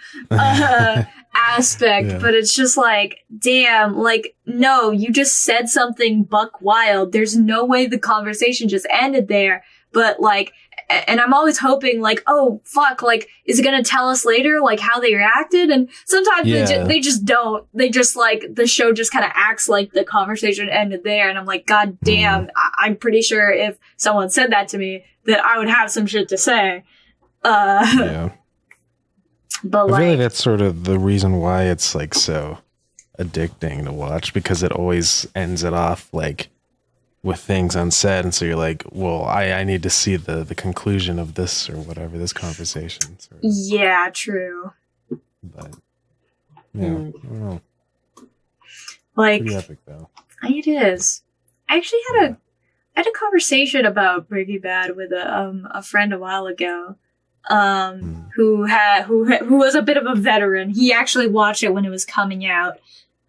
aspect, but it's just like, damn, like, no, you just said something buck wild. There's no way the conversation just ended there. But like, and I'm always hoping like, oh fuck, like, is it gonna tell us later like how they reacted? And sometimes they just don't. They just like, the show just kind of acts like the conversation ended there. And I'm like, god damn, I'm pretty sure if someone said that to me that I would have some shit to say. But I feel like that's sort of the reason why it's like so addicting to watch, because it always ends it off like with things unsaid, and so you're like, well, I need to see the conclusion of this or whatever, this conversation. Sort of. Yeah, true. But I don't know. Like, pretty epic though. It is. I actually had a conversation about Breaking Bad with a friend a while ago. Who was a bit of a veteran. He actually watched it when it was coming out.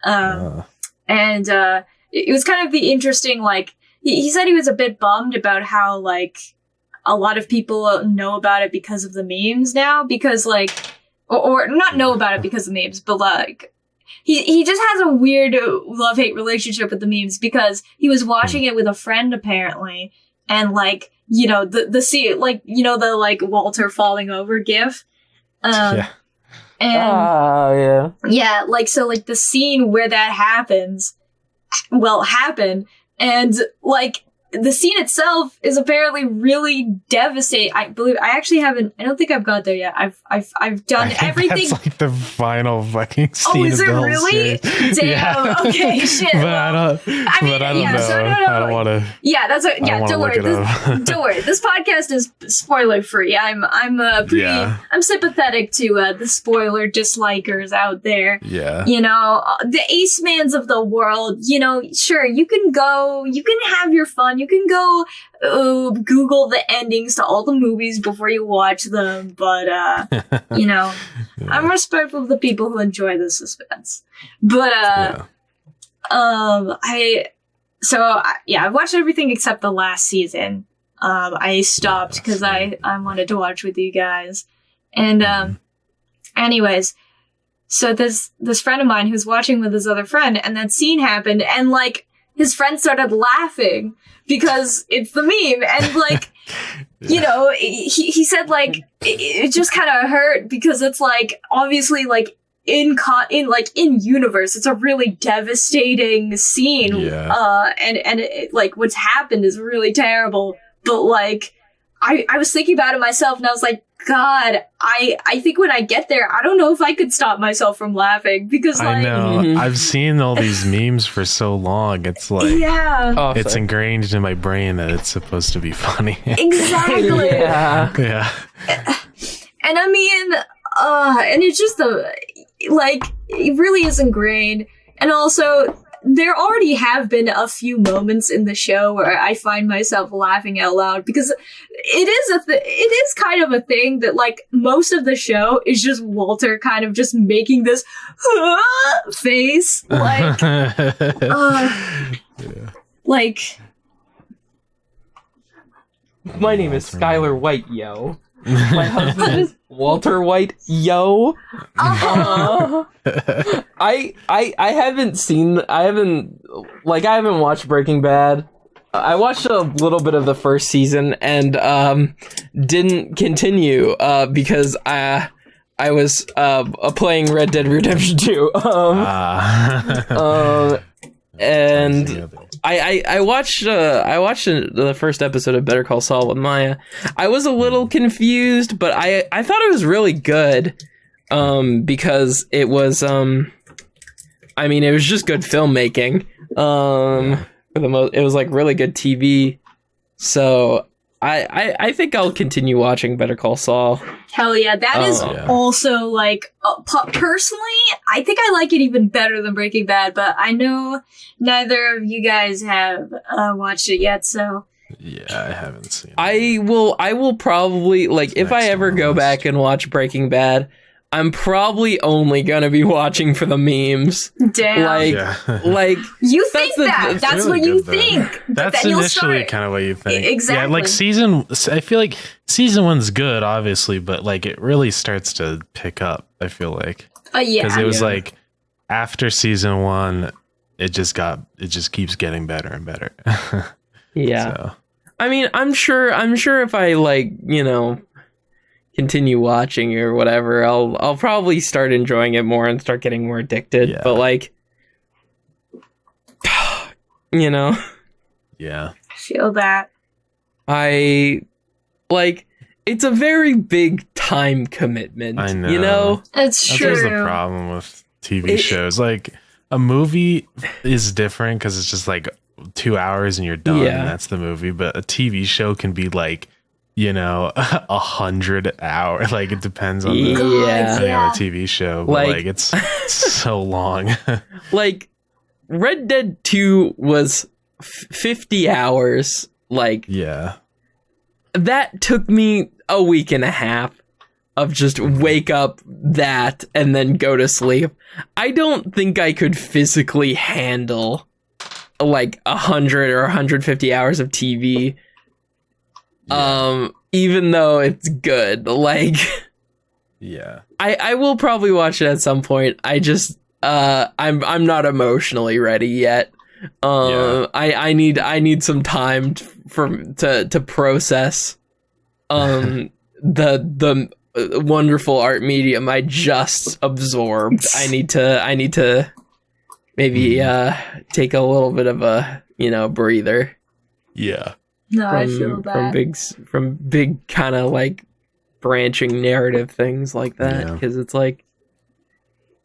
And it was kind of the interesting, like, he said he was a bit bummed about how, like, a lot of people know about it because of the memes now, because, like, or not know about it because of memes, but like he just has a weird love-hate relationship with the memes because he was watching it with a friend apparently, and like, you know, the scene, like, you know, the like Walter falling over gif. Yeah. And yeah, like, so like the scene where that happened, and like the scene itself is apparently really devastating. I don't think I've got there yet. I've done everything. That's like the final fucking scene. Oh, is of it the whole really? series. Damn. Yeah. Okay, shit. But I don't know. So I don't want to. Yeah, that's what. Yeah, don't worry. Don't worry. This podcast is spoiler free. I'm sympathetic to the spoiler dislikers out there. Yeah. You know, the Ace Mans of the world. You know, sure, you can have your fun. You can go Google the endings to all the movies before you watch them, but you know, I'm respectful of the people who enjoy the suspense. But I've watched everything except the last season. I stopped because I wanted to watch with you guys. And anyways, so this friend of mine who's watching with his other friend, and that scene happened, and like his friend started laughing because it's the meme, and like, you know, he said like it just kind of hurt because it's like obviously like in universe it's a really devastating scene, and it, like what's happened is really terrible, but like I was thinking about it myself, and I was like, God, I think when I get there, I don't know if I could stop myself from laughing because like, I know. I've seen all these memes for so long. It's like, it's ingrained in my brain that it's supposed to be funny. Exactly. Yeah. And I mean, and it's just like, it really is ingrained. And also, there already have been a few moments in the show where I find myself laughing out loud because it is kind of a thing that like most of the show is just Walter kind of just making this face like like my name is Skylar White, yo. My husband is Walter White, yo. I haven't watched Breaking Bad. I watched a little bit of the first season and didn't continue because I was playing Red Dead Redemption 2. And I watched the first episode of Better Call Saul with Maya. I was a little confused, but I thought it was really good because it was I mean, it was just good filmmaking. It was like really good TV. So I think I'll continue watching Better Call Saul. Hell yeah, that is also like personally, I think I like it even better than Breaking Bad, but I know neither of you guys have watched it yet, so yeah, I haven't seen it. I will probably like if I ever go back and watch Breaking Bad, I'm probably only gonna be watching for the memes. Damn. Like you think that's really what you think. That's initially kind of what you think. Exactly. Yeah, like I feel like season 1's good, obviously, but like it really starts to pick up. I feel like because it was like after season 1, it just keeps getting better and better. Yeah. So. I mean, I'm sure if I like, you know, continue watching or whatever, I'll probably start enjoying it more and start getting more addicted. But like, you know, I feel that. I like it's a very big time commitment. I know. You know, that's true. That's the problem with TV shows. Like a movie is different because it's just like 2 hours and you're done. Yeah. And that's the movie. But a TV show can be like, you know, 100 hours. Like it depends on the TV show. But like it's so long. Like Red Dead 2 was 50 hours. Like that took me a week and a half of just wake up that and then go to sleep. I don't think I could physically handle like 100 or 150 hours of TV. Even though it's good, like Yeah. I will probably watch it at some point. I just I'm not emotionally ready yet. I need some time to process the wonderful art medium I just absorbed. I need to maybe take a little bit of a breather. Yeah. No, I feel that. From big kind of like branching narrative things like that, because it's like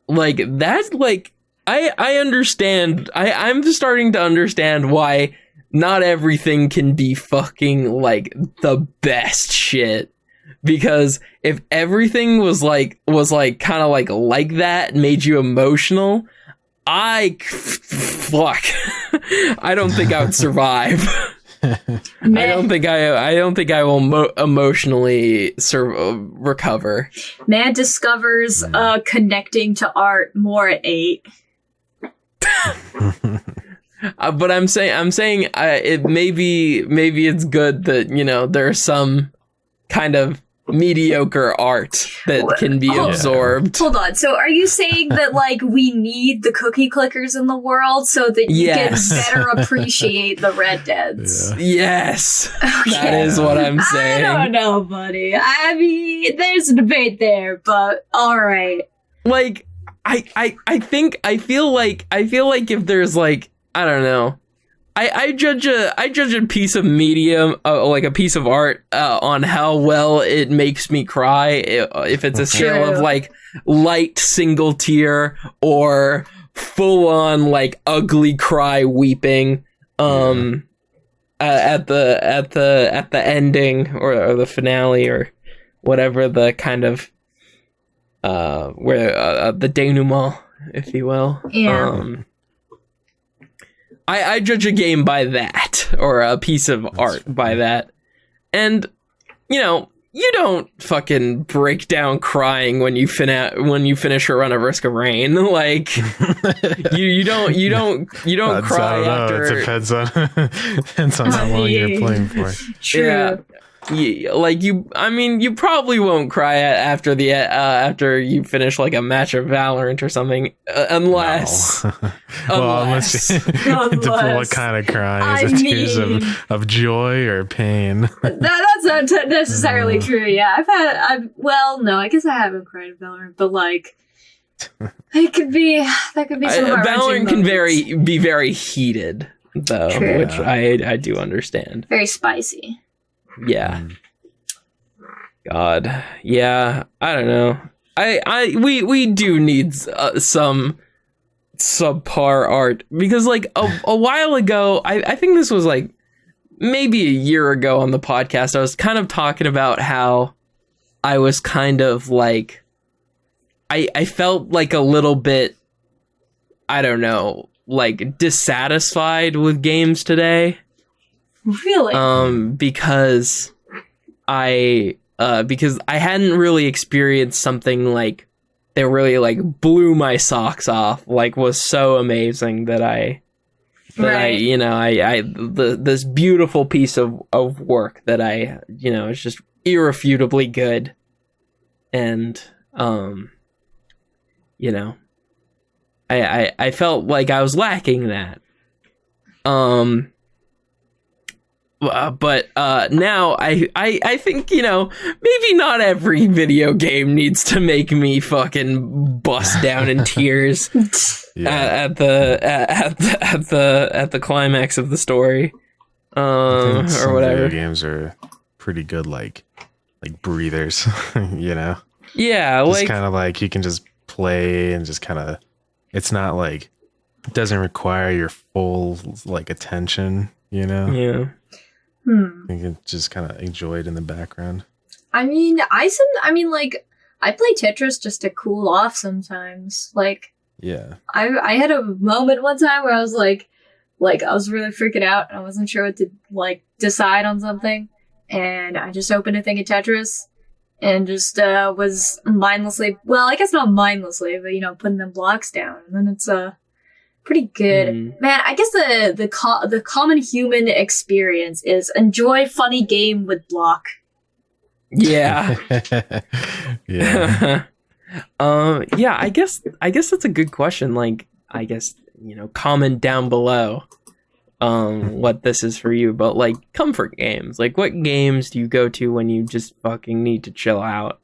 that's like I understand. I'm starting to understand why not everything can be fucking like the best shit. Because if everything was like kind of like that, made you emotional, I don't think I would survive. I don't think I will emotionally recover. Man discovers connecting to art more at 8. But I'm saying it maybe it's good that there's some kind of mediocre art that can be absorbed. Hold on. So are you saying that like we need the cookie clickers in the world so that you can better appreciate the Red Deads? Yeah. Yes. Okay. That is what I'm saying. I don't know, buddy. I mean, there's a debate there, but all right. Like I feel like if there's like, I don't know, I judge a piece of medium, like a piece of art, on how well it makes me cry. If it's a scale of like light single tear or full on like ugly cry weeping, at the ending or the finale or whatever the kind of where the denouement, if you will. Yeah. I judge a game by that, or a piece of art by that. And, you don't fucking break down crying when you finish a run of Risk of Rain. Like, you don't cry after. It depends on how long you're playing for. True. Yeah. Like you probably won't cry after after you finish like a match of Valorant or something, unless unless what kind of crying? Is it tears of joy or pain? That's not necessarily true. Yeah, no, I guess I haven't cried in Valorant, but like that could be some Valorant can be very heated though. True. Which I do understand. Very spicy. Yeah. God. Yeah. I don't know. We do need some subpar art, because like a while ago, I think this was like maybe a year ago on the podcast, I was kind of talking about how I was kind of like, I felt like a little bit, I don't know, like dissatisfied with games today. Really? Because I hadn't really experienced something like that really like blew my socks off, like was so amazing that this beautiful piece of work that is just irrefutably good, and I felt like I was lacking that. But now I think, maybe not every video game needs to make me fucking bust down in tears at the climax of the story, or whatever. Video games are pretty good, like breathers, Yeah, just like kind of like you can just play and just kind of, it's not like, it doesn't require your full like attention, Yeah. You can just kind of enjoy it in the background. I mean, I play Tetris just to cool off sometimes. Like, yeah, I had a moment one time where I was like I was really freaking out and I wasn't sure what to like decide on something, and I just opened a thing of Tetris and just was mindlessly, well, I guess not mindlessly, but putting the blocks down, and then it's pretty good. Man, I guess the common human experience is enjoy funny game with block. Yeah. Yeah. Yeah, I guess that's a good question. Like, I guess, comment down below what this is for you, but like comfort games. Like, what games do you go to when you just fucking need to chill out?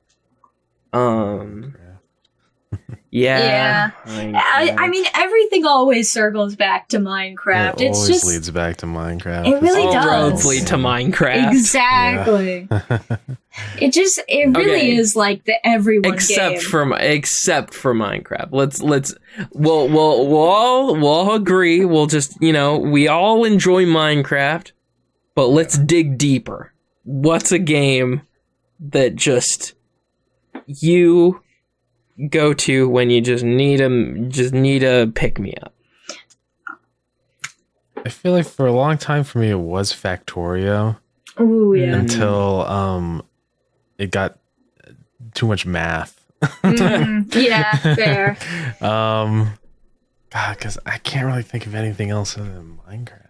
Yeah. I mean, everything always circles back to Minecraft. It It's always just leads back to Minecraft. It really All does. roads lead to Minecraft. Exactly. It really Okay. is like the everyone Except game. for Minecraft. We'll all agree. We'll just, we all enjoy Minecraft, but let's dig deeper. What's a game that just you go to when you just need a pick me up? I feel like for a long time for me it was Factorio Ooh, yeah. until it got too much math. Yeah, fair. God, because I can't really think of anything else other than Minecraft.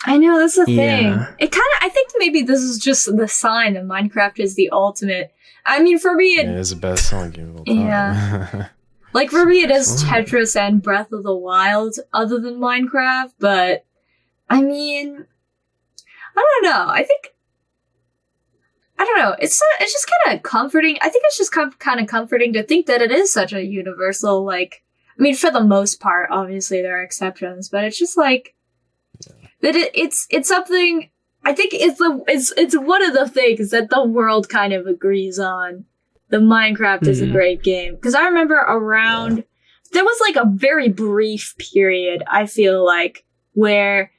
I know, that's the thing. Yeah. I think maybe this is just the sign that Minecraft is the ultimate. I mean, for me, It is the best selling game of all time. Yeah. Like, for me, it is Tetris and Breath of the Wild, other than Minecraft, but, I mean, I don't know. I don't know. It's just kind of comforting. I think it's just kind of comforting to think that it is such a universal, like, I mean, for the most part, obviously there are exceptions, but it's just like, that it's something, I think it's one of the things that the world kind of agrees on. The Minecraft is a great game. Because I remember there was like a very brief period, I feel like, where,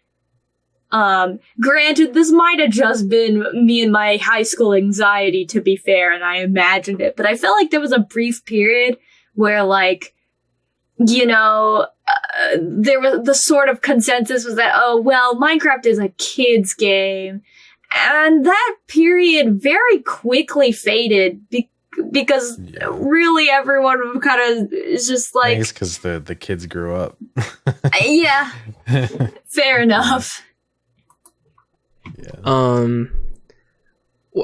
granted, this might have just been me and my high school anxiety, to be fair, and I imagined it, but I felt like there was a brief period where, like, there was the sort of consensus was that, oh, well, Minecraft is a kid's game. And that period very quickly faded because really everyone kind of is just like... I think it's because the kids grew up. Yeah. Fair enough. Yeah.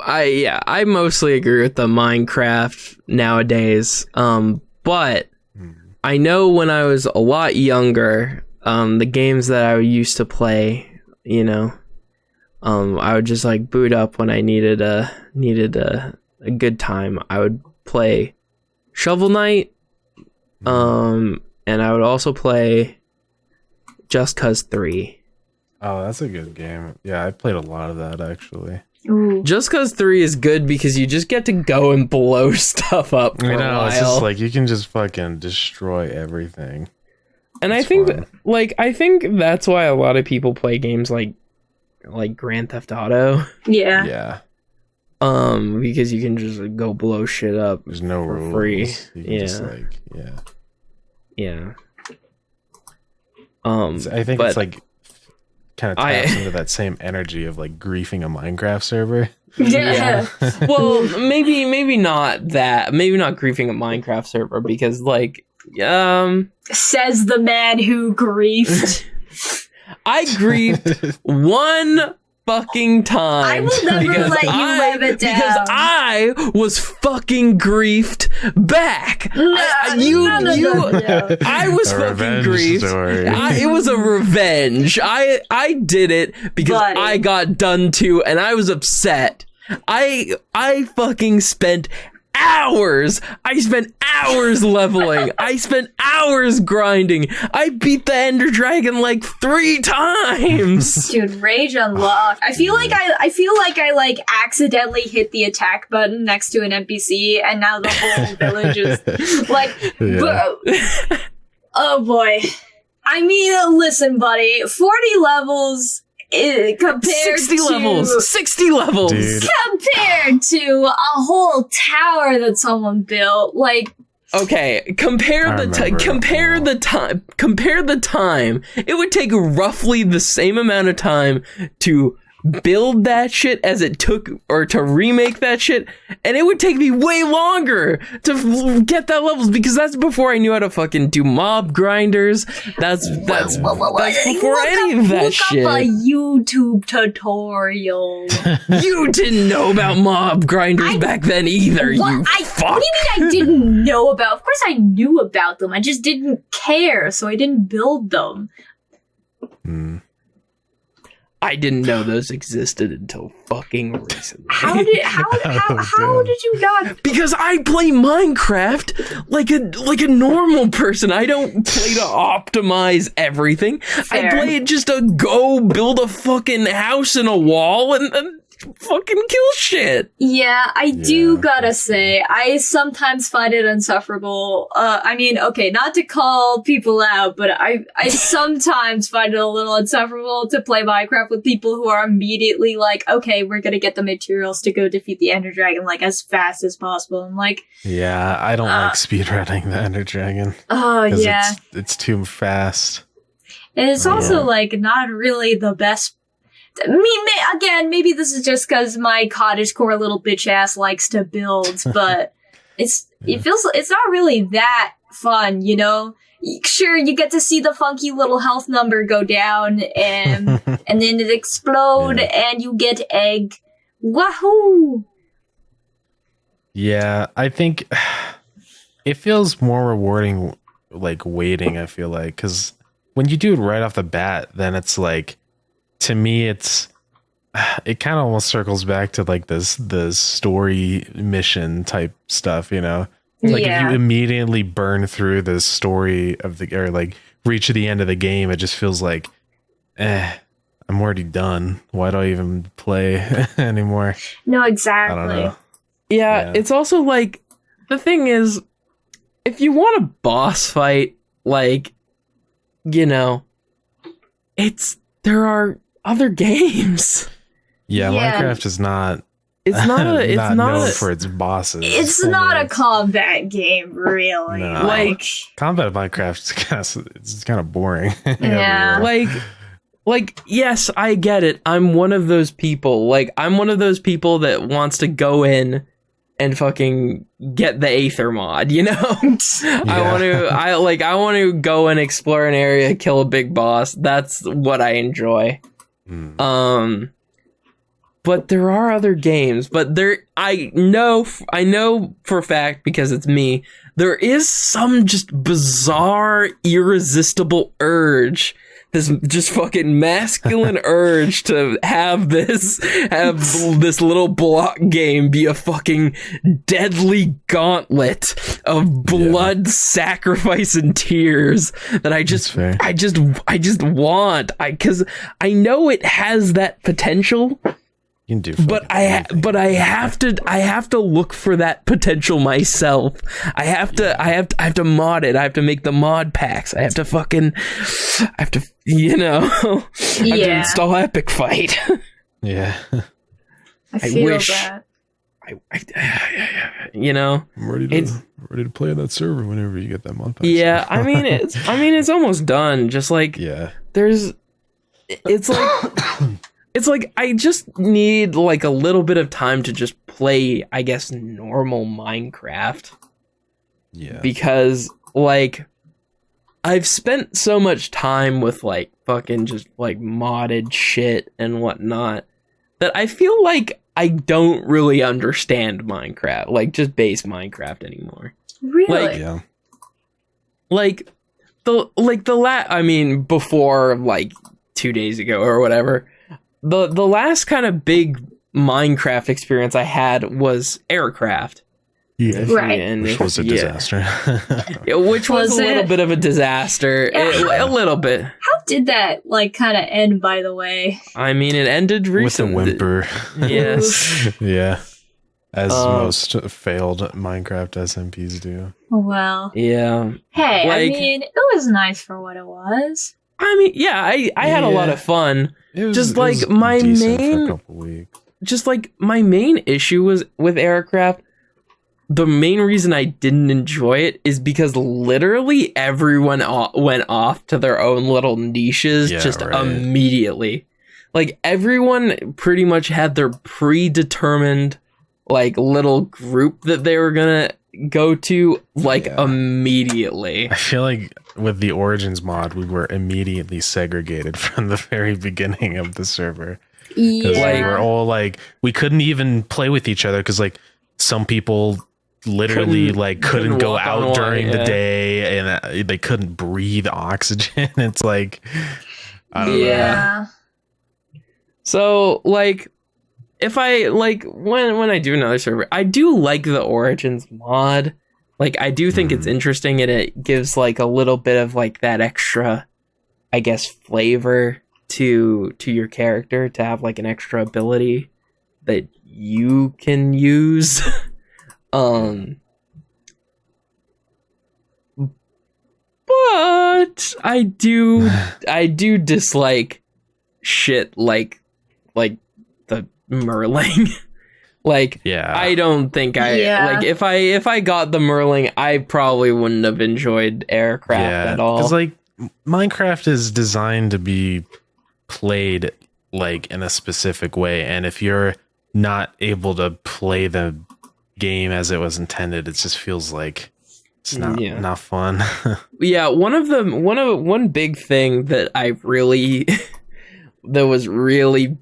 I mostly agree with the Minecraft nowadays. But I know when I was a lot younger, the games that I used to play, I would just like boot up when I needed a good time. I would play Shovel Knight, and I would also play Just Cause 3. Oh, that's a good game. Yeah, I played a lot of that actually. Ooh. Just Cause 3 is good because you just get to go and blow stuff up for a while. It's just like you can just fucking destroy everything. And it's I think fun. I think that's why a lot of people play games like Grand Theft Auto. Yeah. Yeah. Because you can just go blow shit up. There's no for rules. free. You can just Yeah. I think but it's like kind of taps into that same energy of like griefing a Minecraft server. Yeah. Well, maybe not that. Maybe not griefing a Minecraft server because like Says the man who griefed. I griefed one fucking time. I will never let you live it down. Because I was fucking griefed back. I was A fucking revenge griefed. story. It was a revenge. I did it because Buddy. I got done to and I was upset. I fucking spent hours. I spent hours leveling. I spent hours grinding. I beat the Ender Dragon like 3 times. Dude, rage unlocked. I feel like I like accidentally hit the attack button next to an NPC and now the whole village is like oh boy. I mean, listen, buddy, 40 levels compared 60 to levels. 60 levels. Dude. compared to a whole tower that someone built, like Okay, compare the time. It would take roughly the same amount of time to build that shit as it took, or to remake that shit, and it would take me way longer to get that levels, because that's before I knew how to fucking do mob grinders. That's before any of that shit. Look up a YouTube tutorial. You didn't know about mob grinders back then either. What do you mean I didn't know about? Of course I knew about them. I just didn't care, so I didn't build them. I didn't know those existed until fucking recently. How did you not? Because I play Minecraft like a normal person. I don't play to optimize everything. Fair. I play it just to go build a fucking house in a wall and fucking kill shit. Yeah, I do gotta say, I sometimes find it insufferable. I mean, okay, not to call people out, but I sometimes find it a little insufferable to play Minecraft with people who are immediately like, okay, we're gonna get the materials to go defeat the Ender Dragon, like, as fast as possible. I'm like... Yeah, I don't like speedrunning the Ender Dragon. Oh, yeah. It's too fast. And it's also, like, not really the best... I mean, again, maybe this is just because my cottagecore little bitch ass likes to build, but it's not really that fun, you know? Sure, you get to see the funky little health number go down, and then it explode, and you get egg. Wahoo! Yeah, I think it feels more rewarding, like, waiting, I feel like, because when you do it right off the bat, then it's like, to me, it kind of almost circles back to like the story mission type stuff, you know? Like if you immediately burn through the story of or like reach the end of the game, it just feels like, I'm already done. Why do I even play anymore? No, exactly. I don't know. Yeah, it's also like, the thing is, if you want a boss fight, like, you know, there are other games. Yeah, Minecraft is not. It's not known for its bosses. It's not a combat game, really. No. Like combat Minecraft is kind of boring. Yeah. Like yes, I get it. I'm one of those people. Like, I'm one of those people that wants to go in and fucking get the Aether mod, you know? I want to go and explore an area, kill a big boss. That's what I enjoy. But there are other games, but I know for a fact, because it's me, there is some just bizarre, irresistible urge, this just fucking masculine urge to have this little block game be a fucking deadly gauntlet of blood, sacrifice, and tears that I just want, because I know it has that potential. You can do, but I have to look for that potential myself. I have to mod it. I have to make the mod packs. I have to you know, I have to install Epic Fight. I feel that. You know, I'm ready to play on that server whenever you get that mod pack. Yeah, I mean it's almost done. Just like it's like I just need like a little bit of time to just play, I guess, normal Minecraft. Yeah. Because like I've spent so much time with like fucking just like modded shit and whatnot that I feel like I don't really understand Minecraft, like just base Minecraft anymore. Really? I mean, before like 2 days ago or whatever, the last kind of big Minecraft experience I had was Aircraft. Yeah, right. Which was a disaster. Which was a little bit of a disaster. A little bit. How did that like kind of end, by the way? I mean, it ended recently. With a whimper. Yes. Yeah. As most failed Minecraft SMPs do. Well. Yeah. Hey, I mean, it was nice for what it was. I mean, yeah, I had a lot of fun. Just like my main issue was with Aircraft. The main reason I didn't enjoy it is because literally everyone went off to their own little niches immediately. like everyone pretty much had their predetermined like little group that they were gonna go to like immediately. I feel like with the Origins mod, we were immediately segregated from the very beginning of the server. Yeah. Like, we were all like, we couldn't even play with each other because like some people literally couldn't go out during the day, and they couldn't breathe oxygen. It's like, I don't know. So like, if I like when I do another server, I do like the Origins mod. Like, I do think it's interesting, and it gives like a little bit of like that extra, I guess, flavor to your character, to have like an extra ability that you can use. But I do dislike shit like the Merling. Like, I don't think like if I got the Merling, I probably wouldn't have enjoyed aircraft at all. Because like Minecraft is designed to be played like in a specific way, and if you're not able to play the game as it was intended, it just feels like it's not fun. Yeah, one big thing that I really that was really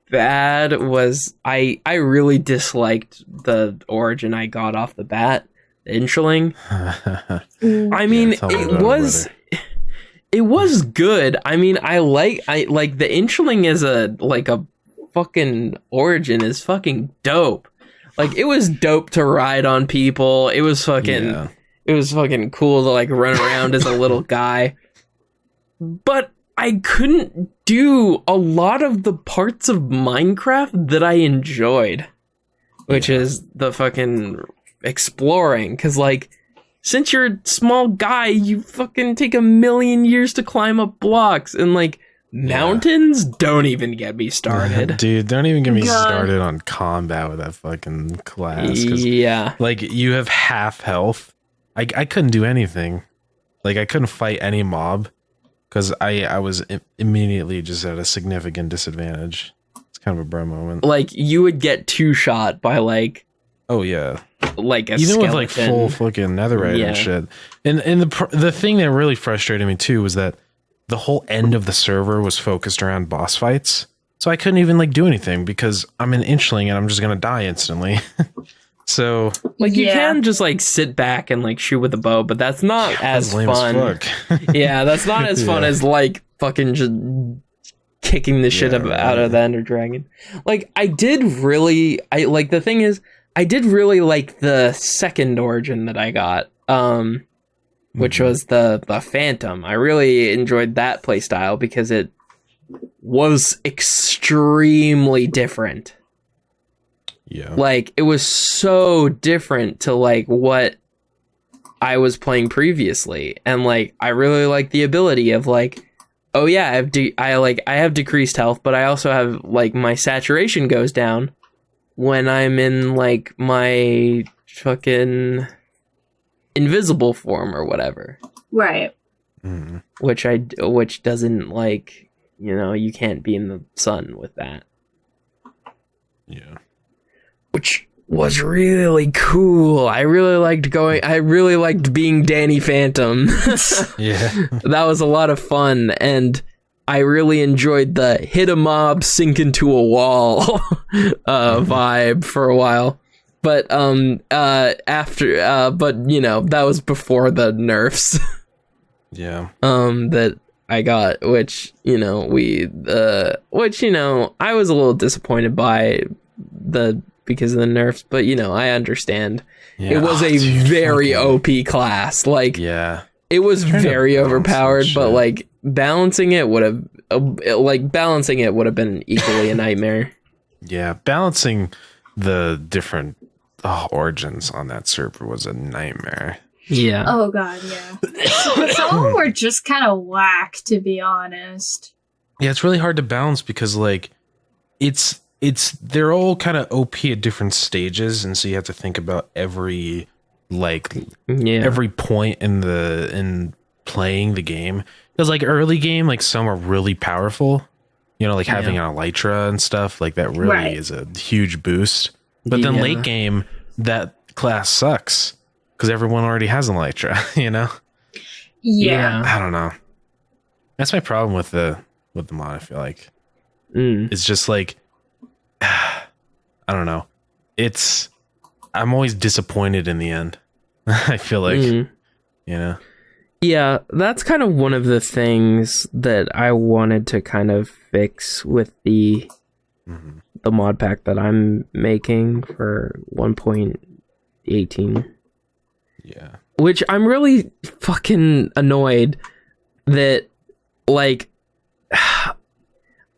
bad was I really disliked the Origin I got off the bat, the Inchling. I mean, it was good. I mean, I like the Inchling as a fucking Origin is fucking dope. Like, it was dope to ride on people. It was fucking cool to like run around as a little guy. But I couldn't do a lot of the parts of Minecraft that I enjoyed, which is the fucking exploring. Cause like, since you're a small guy, you fucking take 1,000,000 years to climb up blocks, and like mountains, don't even get me started. Dude, don't even get me started on combat with that fucking class. Like, you have half health. I couldn't do anything. Like, I couldn't fight any mob because I was immediately just at a significant disadvantage. It's kind of a bro moment. Like, you would get two-shot by like, like a even skeleton. with like full fucking netherite and shit. And the thing that really frustrated me too was that the whole end of the server was focused around boss fights. So I couldn't even like do anything because I'm an Inchling and I'm just gonna die instantly. So like, you can just like sit back and like shoot with a bow, but that's not as fun. That's not as fun as like fucking just kicking the shit out of the Ender Dragon. Like, I did really like the second Origin that I got, which was the Phantom. I really enjoyed that playstyle because it was extremely different. Yeah. Like, it was so different to like what I was playing previously. And like, I really like the ability of like, oh yeah, I have decreased health, but I also have like my saturation goes down when I'm in like my fucking invisible form or whatever. Right. Which doesn't, like, you know, you can't be in the sun with that. Yeah. Which was really cool. I really liked being Danny Phantom. That was a lot of fun, and I really enjoyed the hit a mob, sink into a wall vibe for a while. But but you know, that was before the nerfs. That I got, which, you know, I was a little disappointed by because of the nerfs, but you know, I understand. It was a very OP class. Like, it was very overpowered, but like balancing it would have been equally a nightmare. Yeah, balancing the different origins on that server was a nightmare. Yeah. Oh god, yeah. Some of them were just kind of whack, to be honest. Yeah, it's really hard to balance because like they're all kind of OP at different stages, and so you have to think about every point in playing the game. Because like early game, like some are really powerful, You know, like having an elytra and stuff like that really is a huge boost. But then late game, that class sucks because everyone already has an elytra. You know? Yeah. I don't know. That's my problem with the mod. I feel like it's just like I don't know. I'm always disappointed in the end. I feel like you know. Yeah, that's kind of one of the things that I wanted to kind of fix with the mod pack that I'm making for 1.18. Yeah. Which I'm really fucking annoyed that, like,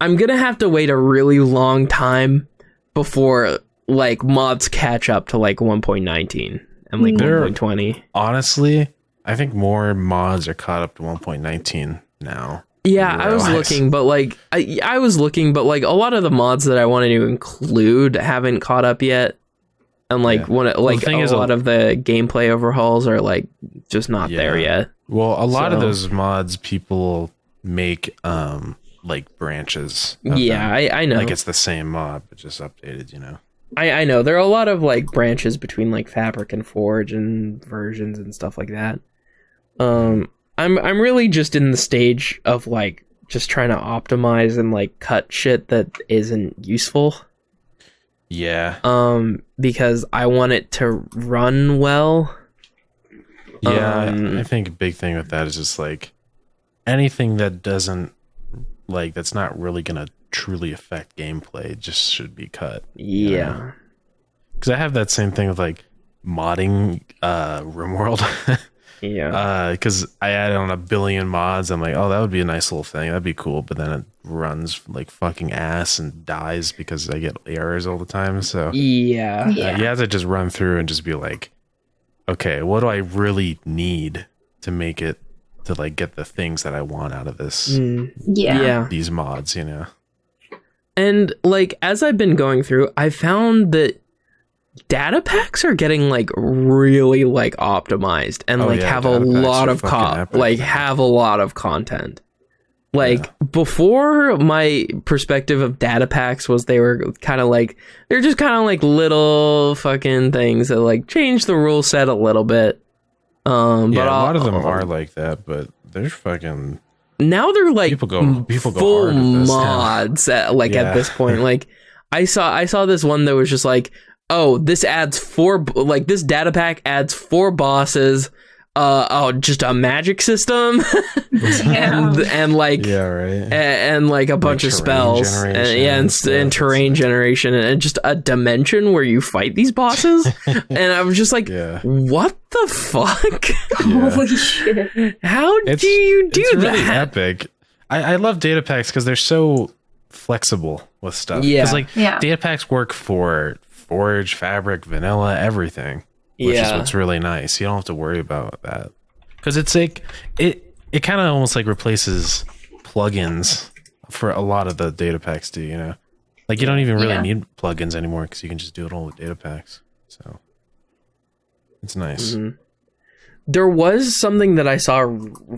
I'm gonna have to wait a really long time before, like, mods catch up to, like, 1.19 and, like, 1.20. Honestly, I think more mods are caught up to 1.19 now. Yeah, I was looking, but like I was looking, but like a lot of the mods that I wanted to include haven't caught up yet, and like a lot of the gameplay overhauls are like just not there yet. Well, a lot of those mods people make like branches. Yeah, I know. Like it's the same mod, but just updated. You know. I know there are a lot of like branches between like Fabric and Forge and versions and stuff like that. I'm really just in the stage of like just trying to optimize and like cut shit that isn't useful. Yeah. Because I want it to run well. Yeah, I think a big thing with that is just like anything that doesn't like that's not really gonna truly affect gameplay just should be cut. Yeah. Because I have that same thing with like modding RimWorld. Yeah. Because I added on a billion mods. I'm like, oh, that would be a nice little thing. That'd be cool. But then it runs like fucking ass and dies because I get errors all the time. So you have to just run through and just be like, okay, what do I really need to make it to like get the things that I want out of this? These mods, you know. And like as I've been going through, I found that data packs are getting like really like optimized and have a lot of have a lot of content. Like before, my perspective of data packs was they were kind of like they're just kind of like little fucking things that like change the rule set a little bit. But a lot of them are like that, but they're fucking. Now they're like people go full hard with this mods at this point. Like I saw this one that was just like, oh, this adds this data pack adds 4 bosses, just a magic system, and like and like a bunch of spells, and terrain generation, and just a dimension where you fight these bosses. And I was just like, what the fuck? Holy shit! How do you do that? Really epic. I love data packs because they're so flexible with stuff. Because data packs work for Forge, Fabric, Vanilla, everything, which is what's really nice. You don't have to worry about that because it's like it kind of almost like replaces plugins for a lot of the data packs do, you know, like you don't even really need plugins anymore because you can just do it all with data packs, so it's nice. There was something that I saw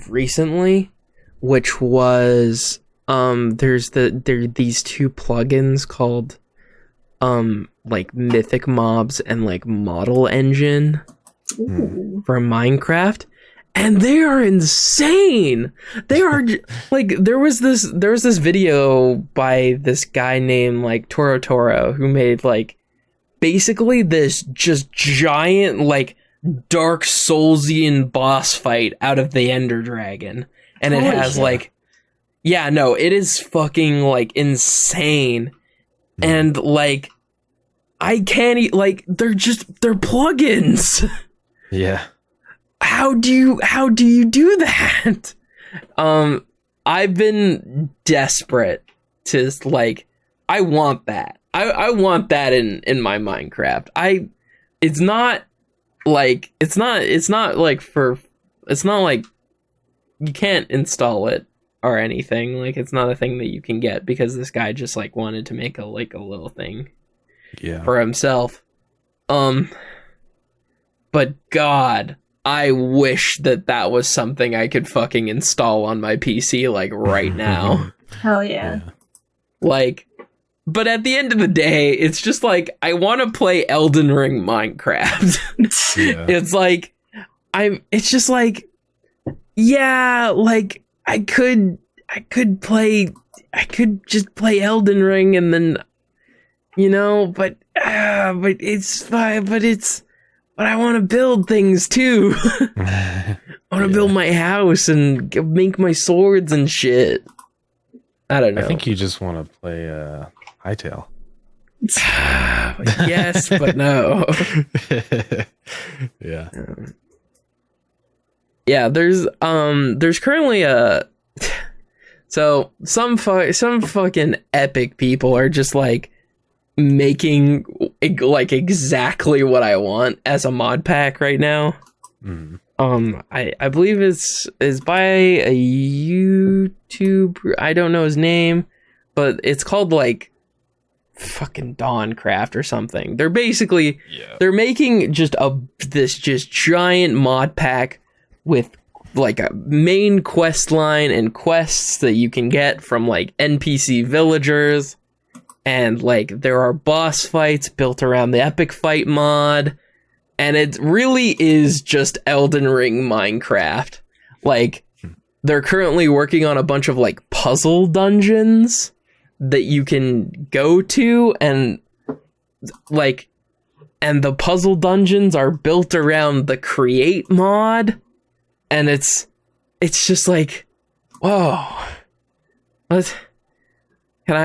recently, which was there are these 2 plugins called like Mythic Mobs and like Model Engine for Minecraft, and they are insane. They are like there was this video by this guy named like Toro who made like basically this just giant like Dark Soulsian boss fight out of the Ender Dragon, and it has like it is fucking like insane. And like I can't they're plugins. Yeah. How do you do that? I've been desperate to like I want that. I want that in my Minecraft. It's not like you can't install it or anything. Like it's not a thing that you can get because this guy just like wanted to make a little thing for himself. But God, I wish that was something I could fucking install on my PC like right now. Hell yeah. Like, but at the end of the day, it's just like, I want to play Elden Ring Minecraft. Yeah. It's just like, yeah, like, I could just play Elden Ring and then, you know, but it's fine, but I want to build things too. I want to build my house and make my swords and shit. I don't know. I think you just want to play Hytale. Yes, but no. Yeah. Yeah, there's currently so some fucking epic people are just like making like exactly what I want as a mod pack right now. Mm. I believe is by a YouTuber. I don't know his name, but it's called like fucking Dawncraft or something. They're basically they're making this giant mod pack with like a main quest line and quests that you can get from like NPC villagers, and like there are boss fights built around the epic fight mod. And it really is just Elden Ring Minecraft. Like, they're currently working on a bunch of, like, puzzle dungeons that you can go to, and, like, and the puzzle dungeons are built around the Create mod, and it's just like, whoa. When can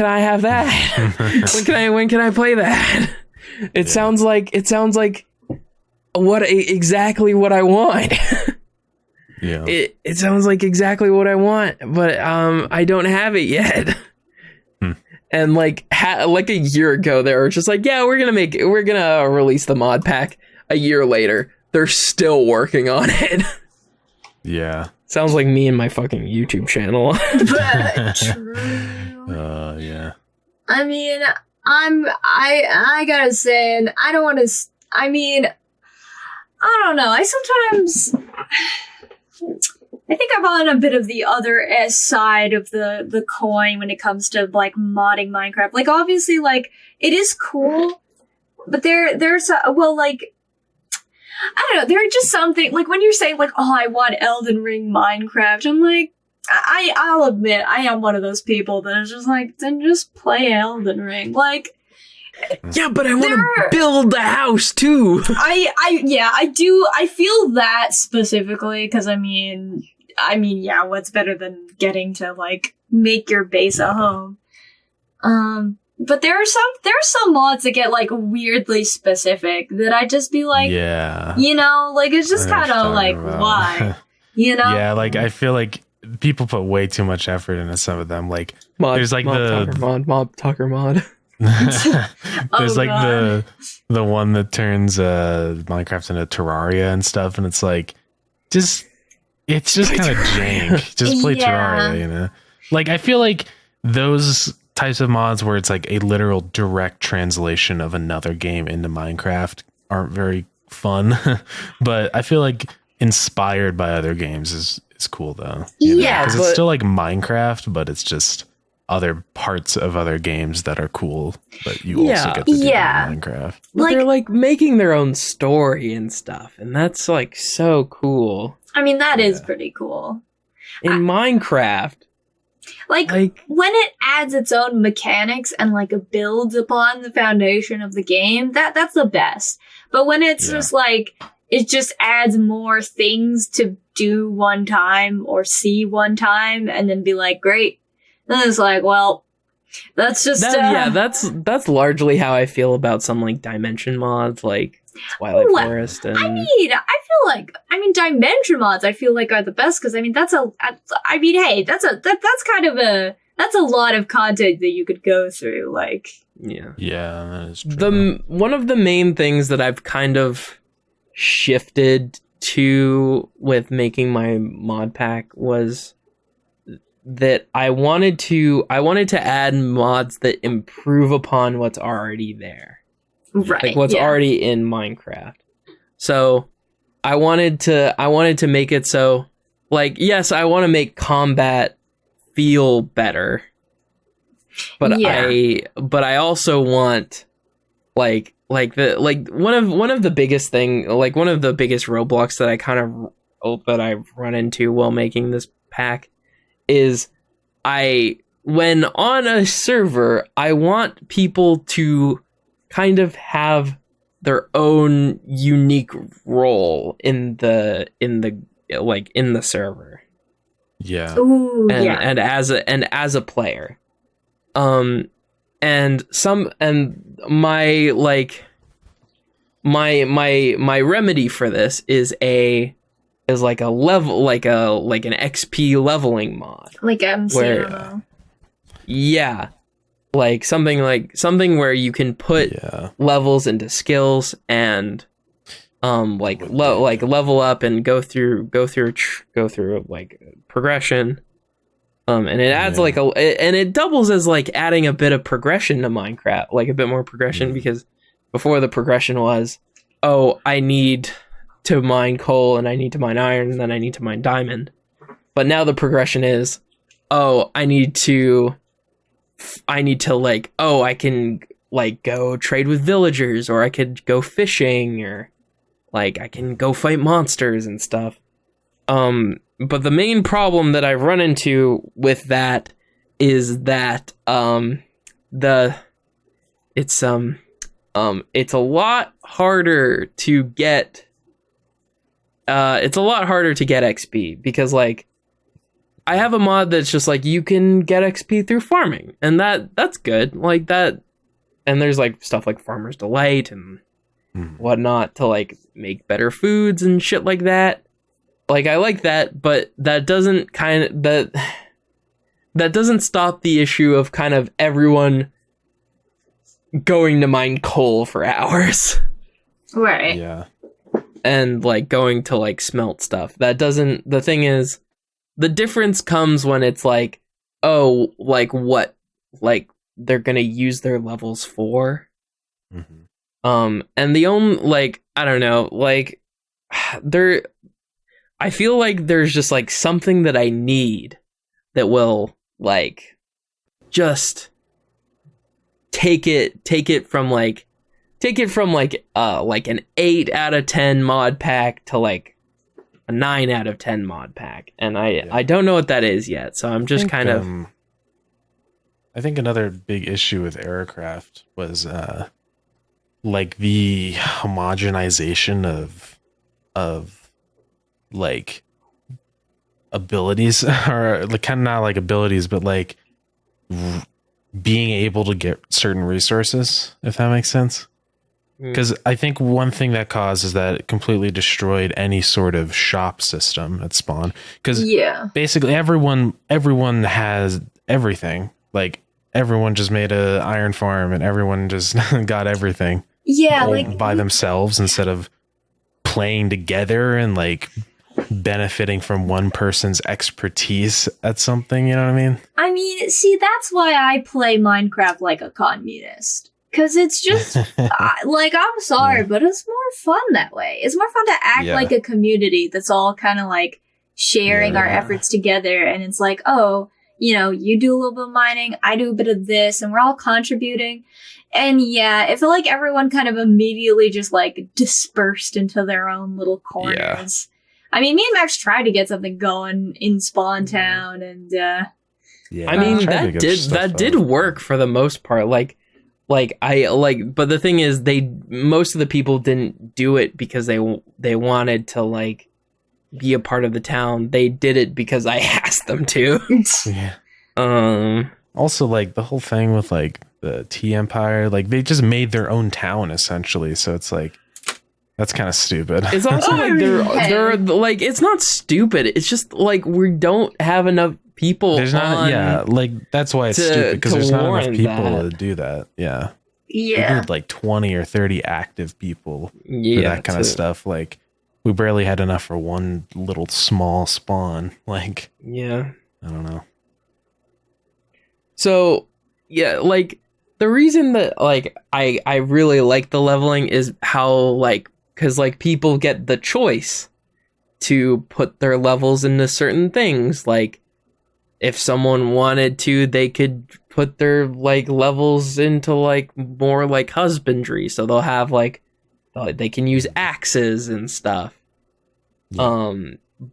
I have that? when can I play that? It sounds like exactly what I want. Yeah. It sounds like exactly what I want, but I don't have it yet. And like like a year ago, they were just like, yeah, we're gonna release the mod pack. A year later, they're still working on it. Yeah. Sounds like me and my fucking YouTube channel. True. Yeah. I mean, I gotta say, and I don't want to. I mean, I don't know. I think I'm on a bit of the other side of the coin when it comes to like modding Minecraft. Like, obviously, like it is cool, but there's like, I don't know. There are just something like when you're saying like, oh, I want Elden Ring Minecraft. I'm like, I'll admit I am one of those people that is just like, then just play Elden Ring. Like, yeah, but I want to build the house too. I do. I feel that specifically because I mean, yeah, what's better than getting to like make your base a home? But there are some mods that get like weirdly specific that I just be like, yeah, you know, like it's just kind of like why, you know? Yeah, like I feel like people put way too much effort into some of them. Like there's like Mob Talker mod. There's like the one that turns Minecraft into Terraria and stuff, and it's like it's just kind of jank. Just play Terraria, you know? Like I feel like those types of mods where it's like a literal direct translation of another game into Minecraft aren't very fun. But I feel like inspired by other games is cool though. Yeah, because it's still like Minecraft, but it's just other parts of other games that are cool, but you also get to do in Minecraft. But like, they're like making their own story and stuff, and that's like so cool. I mean, that is pretty cool. In Minecraft, like when it adds its own mechanics and like builds upon the foundation of the game, that's the best. But when it's just like it just adds more things to do one time or see one time and then be like, great. Then it's like, well, that's just that's largely how I feel about some like dimension mods, like Twilight Forest. And I feel like dimension mods I feel like are the best because that's a lot of content that you could go through. Like, yeah, that is true. One of the main things that I've kind of shifted to with making my mod pack was that I wanted to add mods that improve upon what's already there. Right. Like what's already in Minecraft. So I wanted to make it so like, yes, I want to make combat feel better. but Yeah. I also want one of the biggest roadblocks that I've run into while making this pack is when on a server, I want people to kind of have their own unique role in the server. Yeah. Ooh, And as a player. And my remedy for this is like a level, like an XP leveling mod. like MC. Where- Yeah. Something where you can put levels into skills and level up and go through like progression. And it adds and it doubles as like adding a bit of progression to Minecraft, like a bit more progression, because before the progression was, oh, I need to mine coal and I need to mine iron and then I need to mine diamond. But now the progression is, oh, I can like go trade with villagers, or I could go fishing, or like I can go fight monsters and stuff. But the main problem that I've run into with that is that it's a lot harder to get XP, because like I have a mod that's just like you can get XP through farming, and that's good, like that. And there's like stuff like Farmer's Delight and whatnot to like make better foods and shit like that. Like I like that, but that doesn't stop the issue of kind of everyone going to mine coal for hours. Right. Yeah. And like going to like smelt stuff. The thing is, the difference comes when it's like, oh, like what, like they're gonna use their levels for. And the only, like, I don't know, like I feel like there's just like something that I need that will like just take it from an 8 out of 10 mod pack to like a 9 out of 10 mod pack, and I don't know what that is yet, so I'm just kind of. I think another big issue with Aircraft was like the homogenization of like abilities, or like kind of not like abilities, but like being able to get certain resources, if that makes sense. Because I think one thing that caused is that it completely destroyed any sort of shop system at spawn. Because basically everyone has everything. Like everyone just made a iron farm and everyone just got everything. Yeah, like by themselves, instead of playing together and like benefiting from one person's expertise at something. You know what I mean? I mean, see, that's why I play Minecraft like a communist. Because it's just, like, I'm sorry, but it's more fun that way. It's more fun to act like a community that's all kind of like sharing our efforts together. And it's like, oh, you know, you do a little bit of mining, I do a bit of this, and we're all contributing. And yeah, I feel like everyone kind of immediately just like dispersed into their own little corners. Yeah. I mean, me and Max tried to get something going in Spawn Town, and I mean, that did work for the most part. But the thing is, most of the people didn't do it because they wanted to like be a part of the town. They did it because I asked them to. Also, like the whole thing with like the T Empire, like they just made their own town essentially. So it's like, that's kind of stupid. It's also like they're like, it's not stupid. It's just like we don't have enough people. There's not, like that's why it's stupid, because there's not enough people to do that. Yeah. We need like 20 or 30 active people for that kind of stuff. Like we barely had enough for one little small spawn. Like, I don't know. So like the reason that like I really like the leveling is how like, because like people get the choice to put their levels into certain things, like if someone wanted to, they could put their like levels into like more like husbandry, so they'll have like they can use axes and stuff. Yeah.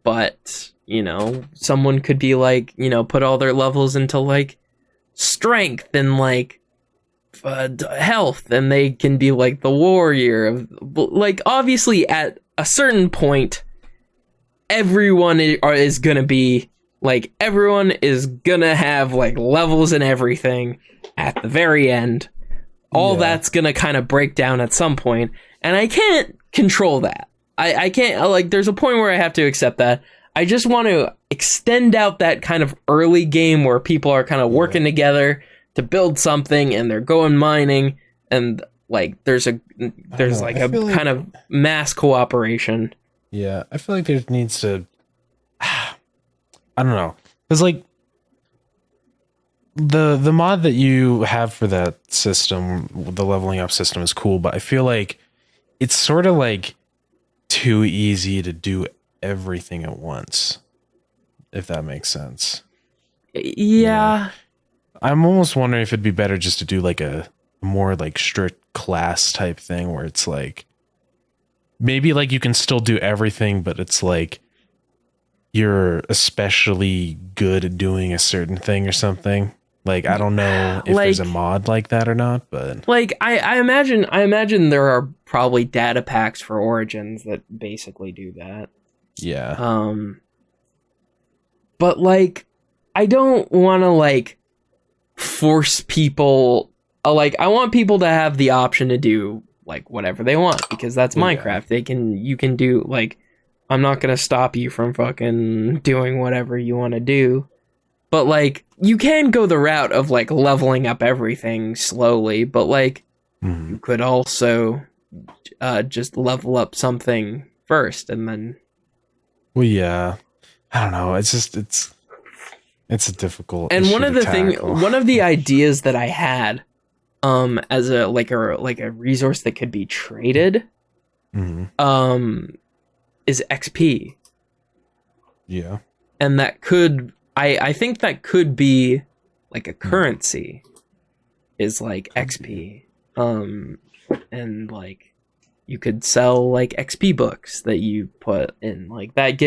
But someone could be like, put all their levels into like strength and like health, and they can be like the warrior of, like, obviously at a certain point everyone is gonna be like, everyone is gonna have like levels and everything at the very end. All that's gonna kind of break down at some point, and I can't control that. I can't, like, there's a point where I have to accept that. I just want to extend out that kind of early game where people are kind of working together to build something, and they're going mining, and like there's a kind of mass cooperation. Yeah, I feel like there needs to, I don't know, because like the mod that you have for that system, the leveling up system, is cool, but I feel like it's sort of like too easy to do everything at once, if that makes sense. Yeah. I'm almost wondering if it'd be better just to do like a more like strict class type thing where it's like, maybe like you can still do everything, but it's like you're especially good at doing a certain thing or something. Like, I don't know if there's a mod like that or not, but like I imagine there are probably data packs for Origins that basically do that. Yeah. But like, I don't want to like force people. Like, I want people to have the option to do like whatever they want, because that's Minecraft. You can do, like, I'm not gonna stop you from fucking doing whatever you want to do. But like, you can go the route of like leveling up everything slowly, but like you could also just level up something first and then. Well, yeah, I don't know. It's just it's a difficult. And one of the ideas that I had, as a resource that could be traded, is XP. Yeah, and that could. I think that could be like a currency, is like XP. And like you could sell like XP books that you put in, like that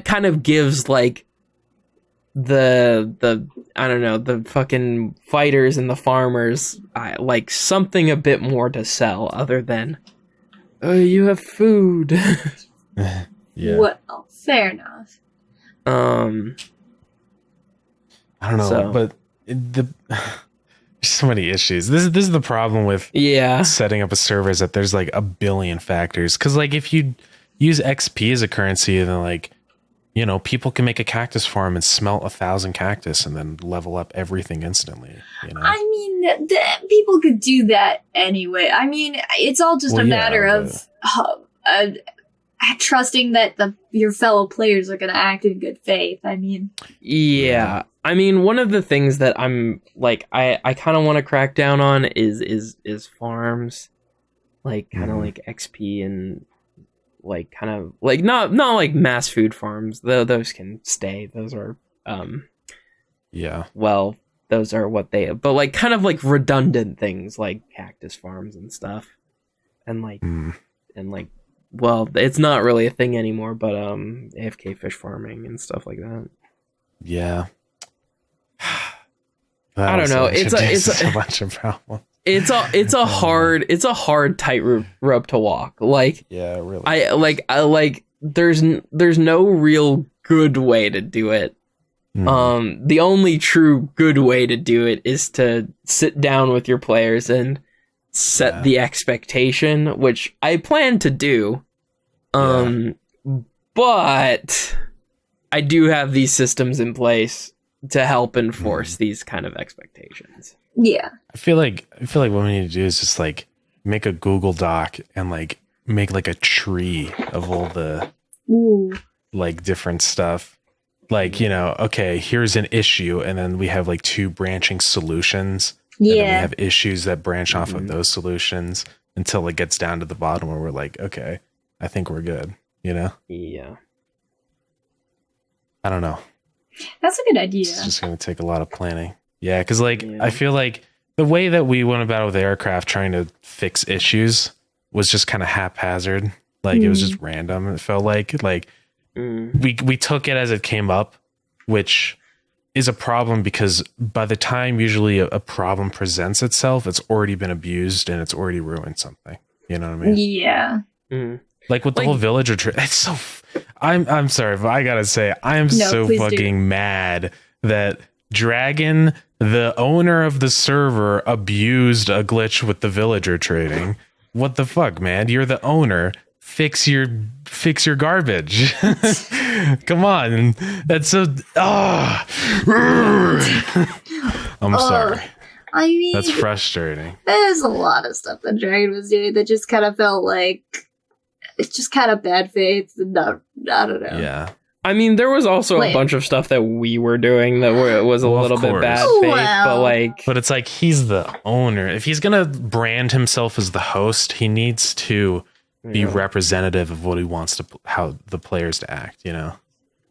kind of gives like the I don't know, the fucking fighters and the farmers like something a bit more to sell other than, oh, you have food. Yeah. Well, fair enough. I don't know, but there's so many issues. This is the problem with setting up a server, is that there's like a billion factors. Because like if you use XP as a currency, then like, people can make a cactus farm and smelt 1,000 cactus and then level up everything instantly. I mean, people could do that anyway. I mean, it's all just a matter of trusting that your fellow players are going to act in good faith. I mean, yeah. I mean, one of the things that I'm like, I kind of want to crack down on is farms, like kind of like XP and like kind of like not like mass food farms. Though those can stay. Those are well, those are what they. But like kind of like redundant things like cactus farms and stuff, and like and like. Well, it's not really a thing anymore, but AFK fish farming and stuff like that. Yeah. I don't know. It's a bunch of problems. It's a hard tightrope to walk. Like, yeah, really. I like there's no real good way to do it. The only true good way to do it is to sit down with your players and set the expectation, which I plan to do. But I do have these systems in place to help enforce these kind of expectations. Yeah. I feel like what we need to do is just like make a Google Doc and like make like a tree of all the like different stuff. Like, okay, here's an issue, and then we have like 2 branching solutions. Yeah. And then we have issues that branch off of those solutions until it gets down to the bottom where we're like, okay, I think we're good, Yeah. I don't know. That's a good idea. It's just going to take a lot of planning. Yeah, because like I feel like the way that we went about with aircraft trying to fix issues was just kind of haphazard. Like it was just random. It felt like we took it as it came up, which is a problem because by the time usually a problem presents itself, it's already been abused and it's already ruined something. You know what I mean? Yeah. Like with the whole villager trip, it's so. I'm sorry, but I gotta say I am so fucking mad that Dragon, the owner of the server, abused a glitch with the villager trading. What the fuck, man? You're the owner. Fix your garbage. Come on. That's so. I'm sorry. I mean, that's frustrating. There's a lot of stuff that Dragon was doing that just kind of felt like it's just kind of bad faith. And I don't know. Yeah. I mean, there was also a bunch of stuff that we were doing that was a little bit bad faith, but it's like he's the owner. If he's gonna brand himself as the host, he needs to be representative of what he wants to, how the players to act, you know.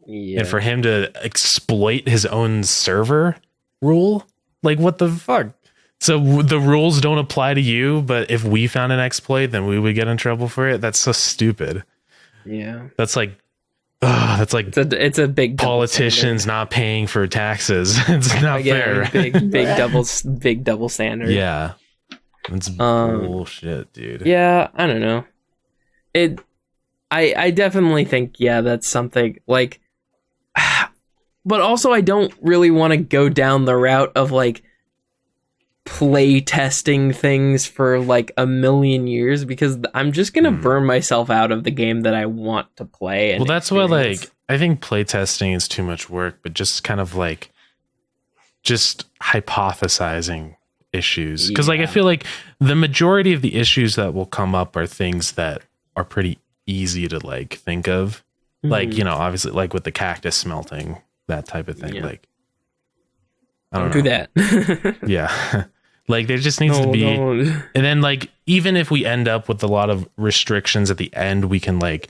Yeah. And for him to exploit his own server rule, like what the fuck? So the rules don't apply to you, but if we found an exploit, then we would get in trouble for it. That's so stupid. Yeah, that's like it's a big politicians not paying for taxes. It's not fair. Big double standard. Yeah, it's bullshit, dude. Yeah, I don't know. I definitely think that's something like, but also I don't really want to go down the route of like play testing things for like a million years because I'm just gonna burn myself out of the game that I want to play. Well, that's why like I think play testing is too much work, but just kind of like just hypothesizing issues, because like I feel like the majority of the issues that will come up are things that are pretty easy to like think of, like, you know, obviously like with the cactus smelting, that type of thing. Like I don't do that. Yeah. Like there just needs to be, and then like even if we end up with a lot of restrictions at the end, we can like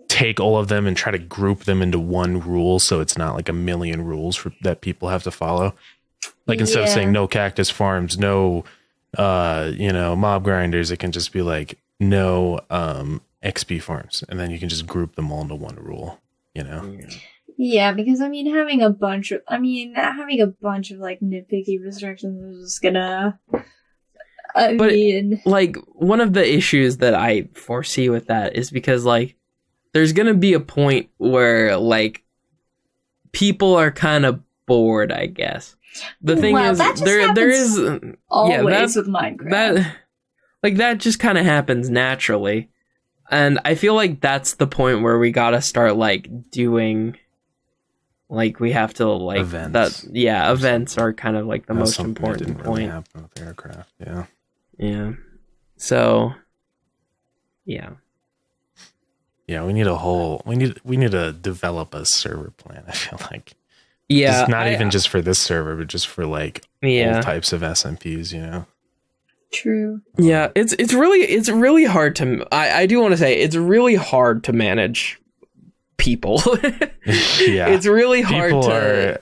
take all of them and try to group them into one rule, so it's not like a million rules that people have to follow. Like instead of saying no cactus farms, no you know, mob grinders, it can just be like no XP farms, and then you can just group them all into one rule, you know. Yeah, because I mean, having a bunch of like nitpicky restrictions is just gonna. Like one of the issues that I foresee with that is because like there's gonna be a point where like people are kind of bored, I guess. The thing is, there is always with Minecraft. That just kind of happens naturally, and I feel like that's the point where we gotta start like doing. Like we have to like events. Events are kind of like the most important point. Really happen with aircraft, yeah. So, yeah. We need to develop a server plan. I feel like, it's not even just for this server, but just for like all types of SMPs. You know. True. Yeah, it's really hard to. I do want to say it's really hard to manage people. It's really hard. People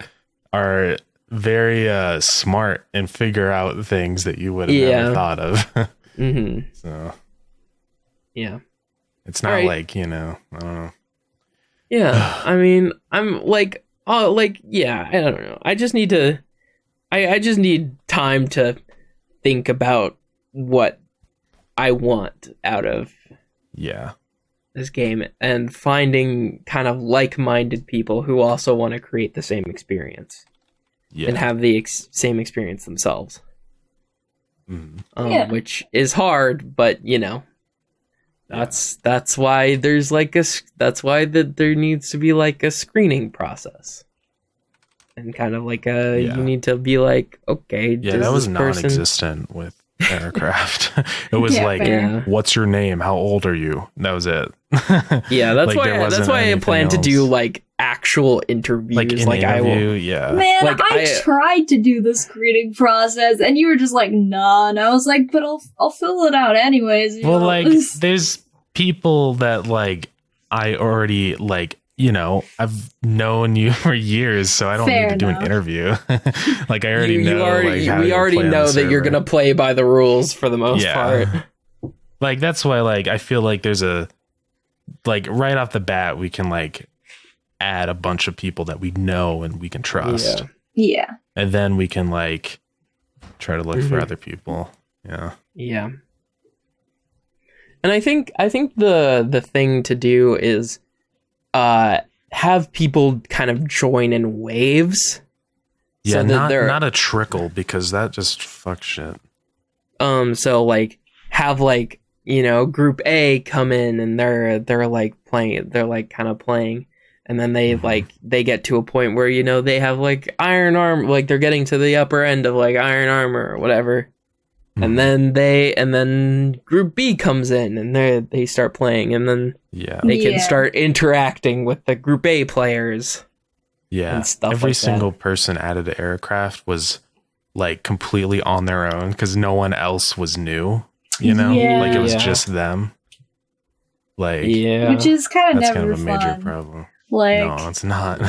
are very smart and figure out things that you would have never thought of. So it's not like, you know, I don't know. I mean, I'm like I don't know, I just need to I just need time to think about what I want out of this game, and finding kind of like-minded people who also want to create the same experience and have the same experience themselves. Which is hard, but you know, that's why there's like there needs to be like a screening process, and kind of like you need to be like, okay, that was non-existent with aircraft. It was what's your name, how old are you, that was it. That's why I plan to do like actual interviews, like I will. Man, like, I tried to do the screening process and you were just like, nah, and I was like, but I'll fill it out anyways. Well, like there's people that like I already like you know, I've known you for years, so I don't Fair need to do an enough. interview. Like I already know. We already know that you're gonna play by the rules for the most part. Like that's why, like, I feel like there's like right off the bat we can like add a bunch of people that we know and we can trust. Yeah. And then we can like try to look for other people. Yeah. Yeah. And I think the thing to do is have people kind of join in waves. Yeah, so that not a trickle, because that just fucks shit. So like have like, you know, group A come in and they're like playing, they're like kind of playing, and then they they get to a point where, you know, they have like iron armor, like they're getting to the upper end of like iron armor or whatever. And then group B comes in and they start playing, and then they can start interacting with the group A players. Yeah. And stuff Every like single person added to aircraft was like completely on their own because no one else was new, you know? Like it was just them. Like which is kind of that's never kind of a fun. major problem. Like, no, it's not.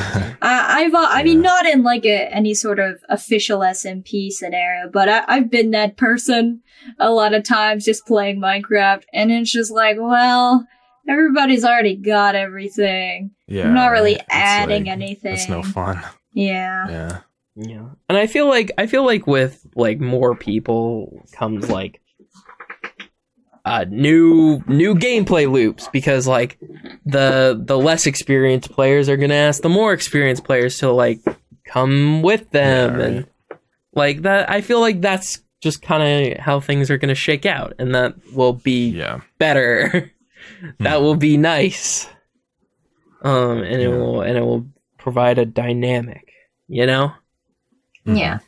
I mean, not in like any sort of official SMP scenario, but I've been that person a lot of times just playing Minecraft, and it's just like, well, everybody's already got everything. Yeah, I'm not really it's adding like, anything. It's no fun. Yeah. And I feel like with like more people comes like new gameplay loops, because like the less experienced players are gonna ask the more experienced players to like come with them, and like that. I feel like that's just kind of how things are gonna shake out, and that will be better. That will be nice. And it will provide a dynamic, you know? Yeah.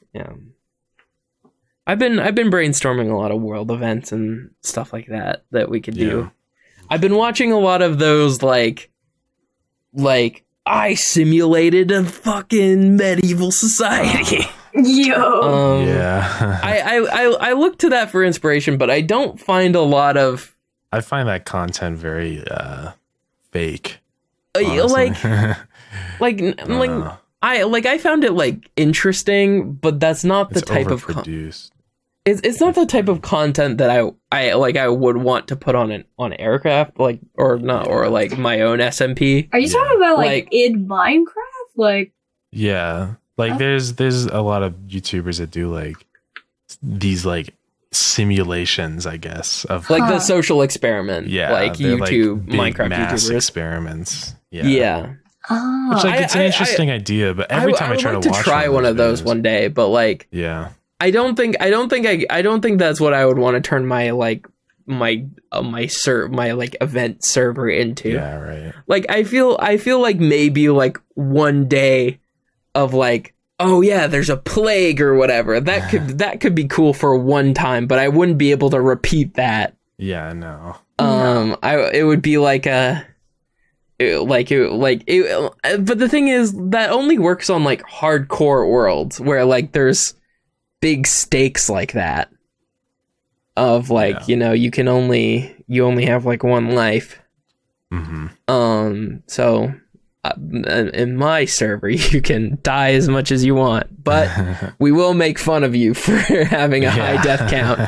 I've been brainstorming a lot of world events and stuff like that we could do. I've been watching a lot of those like I simulated a fucking medieval society. Yo. I look to that for inspiration, but I don't find a lot of. I find that content very fake. I found it like interesting, but that's not the type of it's not the type of content that I would want to put on aircraft, like, or not, or like my own SMP. Are you talking about like in Minecraft? Like, like there's a lot of YouTubers that do like these like simulations, I guess, of like the social experiment. Like YouTube, like Minecraft mass YouTubers experiments. Oh. Which, like, it's an interesting idea, but every time I try to watch try one of those one day, but like, I don't think that's what I would want to turn my like my like event server into. Like I feel like maybe like one day of like, oh yeah, there's a plague or whatever, that could be cool for one time, but I wouldn't be able to repeat that. No. It would be like a. But the thing is that only works on like hardcore worlds where like there's big stakes like that of like, you know, you only have like one life. So in my server you can die as much as you want, but we will make fun of you for having a high death count.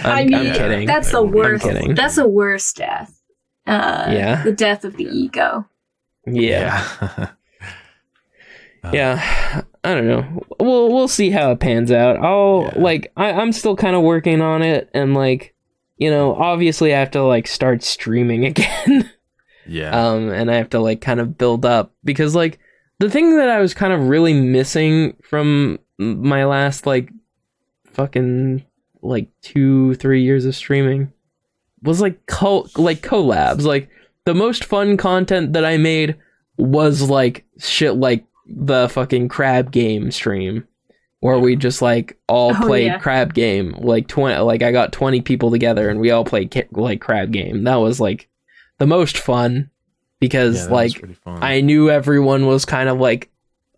I'm kidding. That's the worst. That's the worst death. The death of the ego. I don't know. We'll see how it pans out. I'm still kind of working on it, and like, you know, obviously I have to like start streaming again. And I have to like kind of build up, because like the thing that I was kind of really missing from my last like fucking like 2-3 years of streaming was like collabs. Like the most fun content that I made was like shit like the fucking crab game stream, where we just like all played crab game, like 20, like I got 20 people together and we all played like crab game. That was like the most fun, because like I knew everyone was kind of like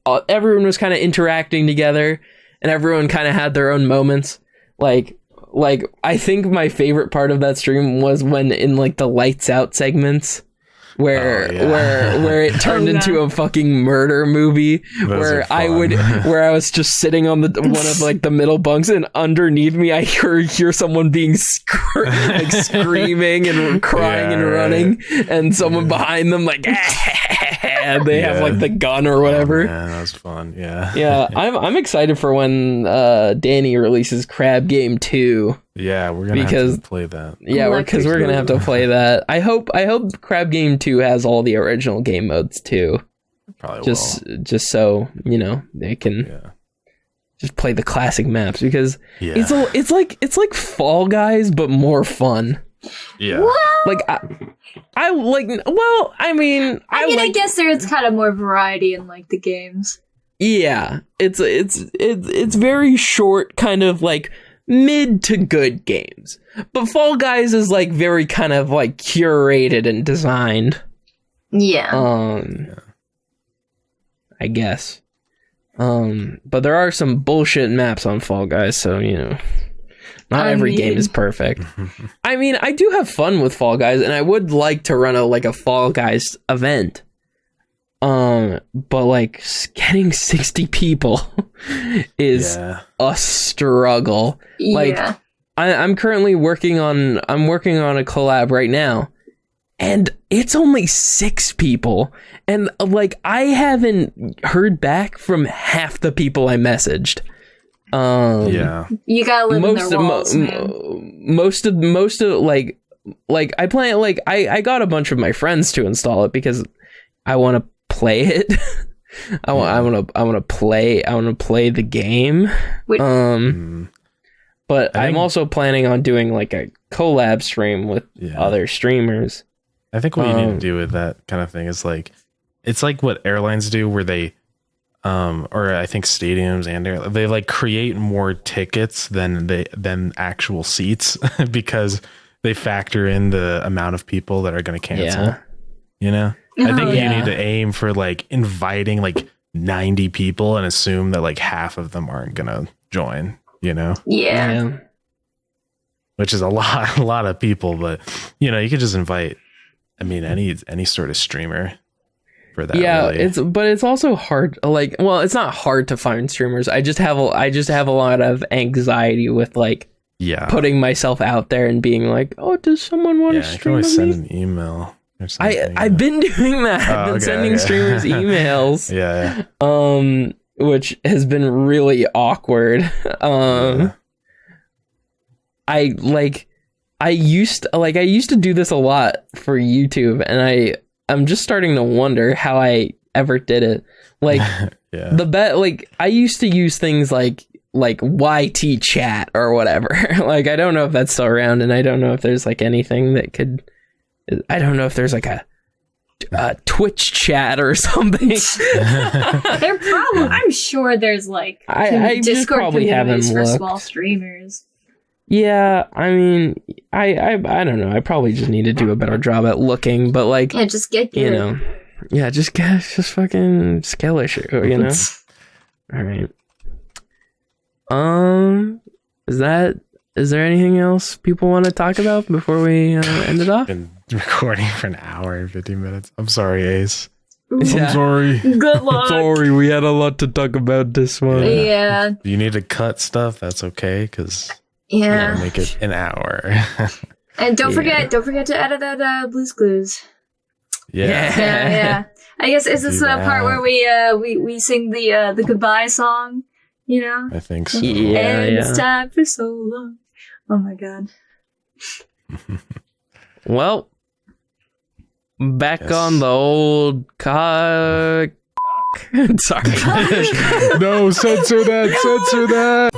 interacting together, and everyone kind of had their own moments. Like I think my favorite part of that stream was when in like the lights out segments, where it turned into a fucking murder movie. Where I was just sitting on one of like the middle bunks, and underneath me I hear someone being like screaming and crying and running, and someone behind them like and they have like the gun or whatever. Yeah, that was fun. Yeah, I'm excited for when Danny releases Crab Game 2. Yeah, we're gonna have to play that. Yeah, because we're gonna have to play that. I hope Crab Game 2 has all the original game modes too. Probably just so they can just play the classic maps, because it's like Fall Guys but more fun. Yeah. Well, Like I like. Well, I mean, I guess there's kind of more variety in like the games. Yeah, it's very short, kind of like mid to good games. But Fall Guys is like very kind of like curated and designed. Yeah. I guess. But there are some bullshit maps on Fall Guys, so not every game is perfect. I mean, I do have fun with Fall Guys, and I would like to run a Fall Guys event. But like getting 60 people is a struggle. Yeah. Like I'm currently working on a collab right now, and it's only 6 people, and like I haven't heard back from half the people I messaged. You gotta live in their walls, man. Most of like I plan I got a bunch of my friends to install it because I want to play it. I want to play the game. But I'm also planning on doing like a collab stream with other streamers. I think what you need to do with that kind of thing is like, it's like what airlines do, where they or I think stadiums and they like create more tickets than actual seats because they factor in the amount of people that are going to cancel. I think you need to aim for like inviting like 90 people and assume that like half of them aren't going to join, Yeah. Which is a lot of people, but you could just invite, I mean, any sort of streamer for that. Yeah, really. but it's also hard. Like, well, it's not hard to find streamers. I just have a lot of anxiety with like putting myself out there and being like, oh, does someone want to stream? You can always send an email. I've been doing that. I've been sending streamers emails. Which has been really awkward. I used to do this a lot for YouTube, and I'm just starting to wonder how I ever did it. Like I used to use things like YT chat or whatever. Like I don't know if that's still around, and I don't know if there's like anything that could. I don't know if there's like a Twitch chat or something. I'm sure there's like I Discord communities for small streamers. Yeah, I mean, I don't know. I probably just need to do a better job at looking, but like, just get good. Just fucking skill issue, All right. Is there anything else people want to talk about before we end it off? Been recording for an hour and 50 minutes. I'm sorry, Ace. I'm sorry. Good luck. Sorry, we had a lot to talk about this one. Yeah. If you need to cut stuff, that's okay, because we gotta make it an hour. And don't forget to edit out Blue's Clues. Yeah. I guess is this the part where we sing the goodbye song? I think so. And it's time for so long. Oh my god. Well, back on the old cock. Sorry. No, censor that.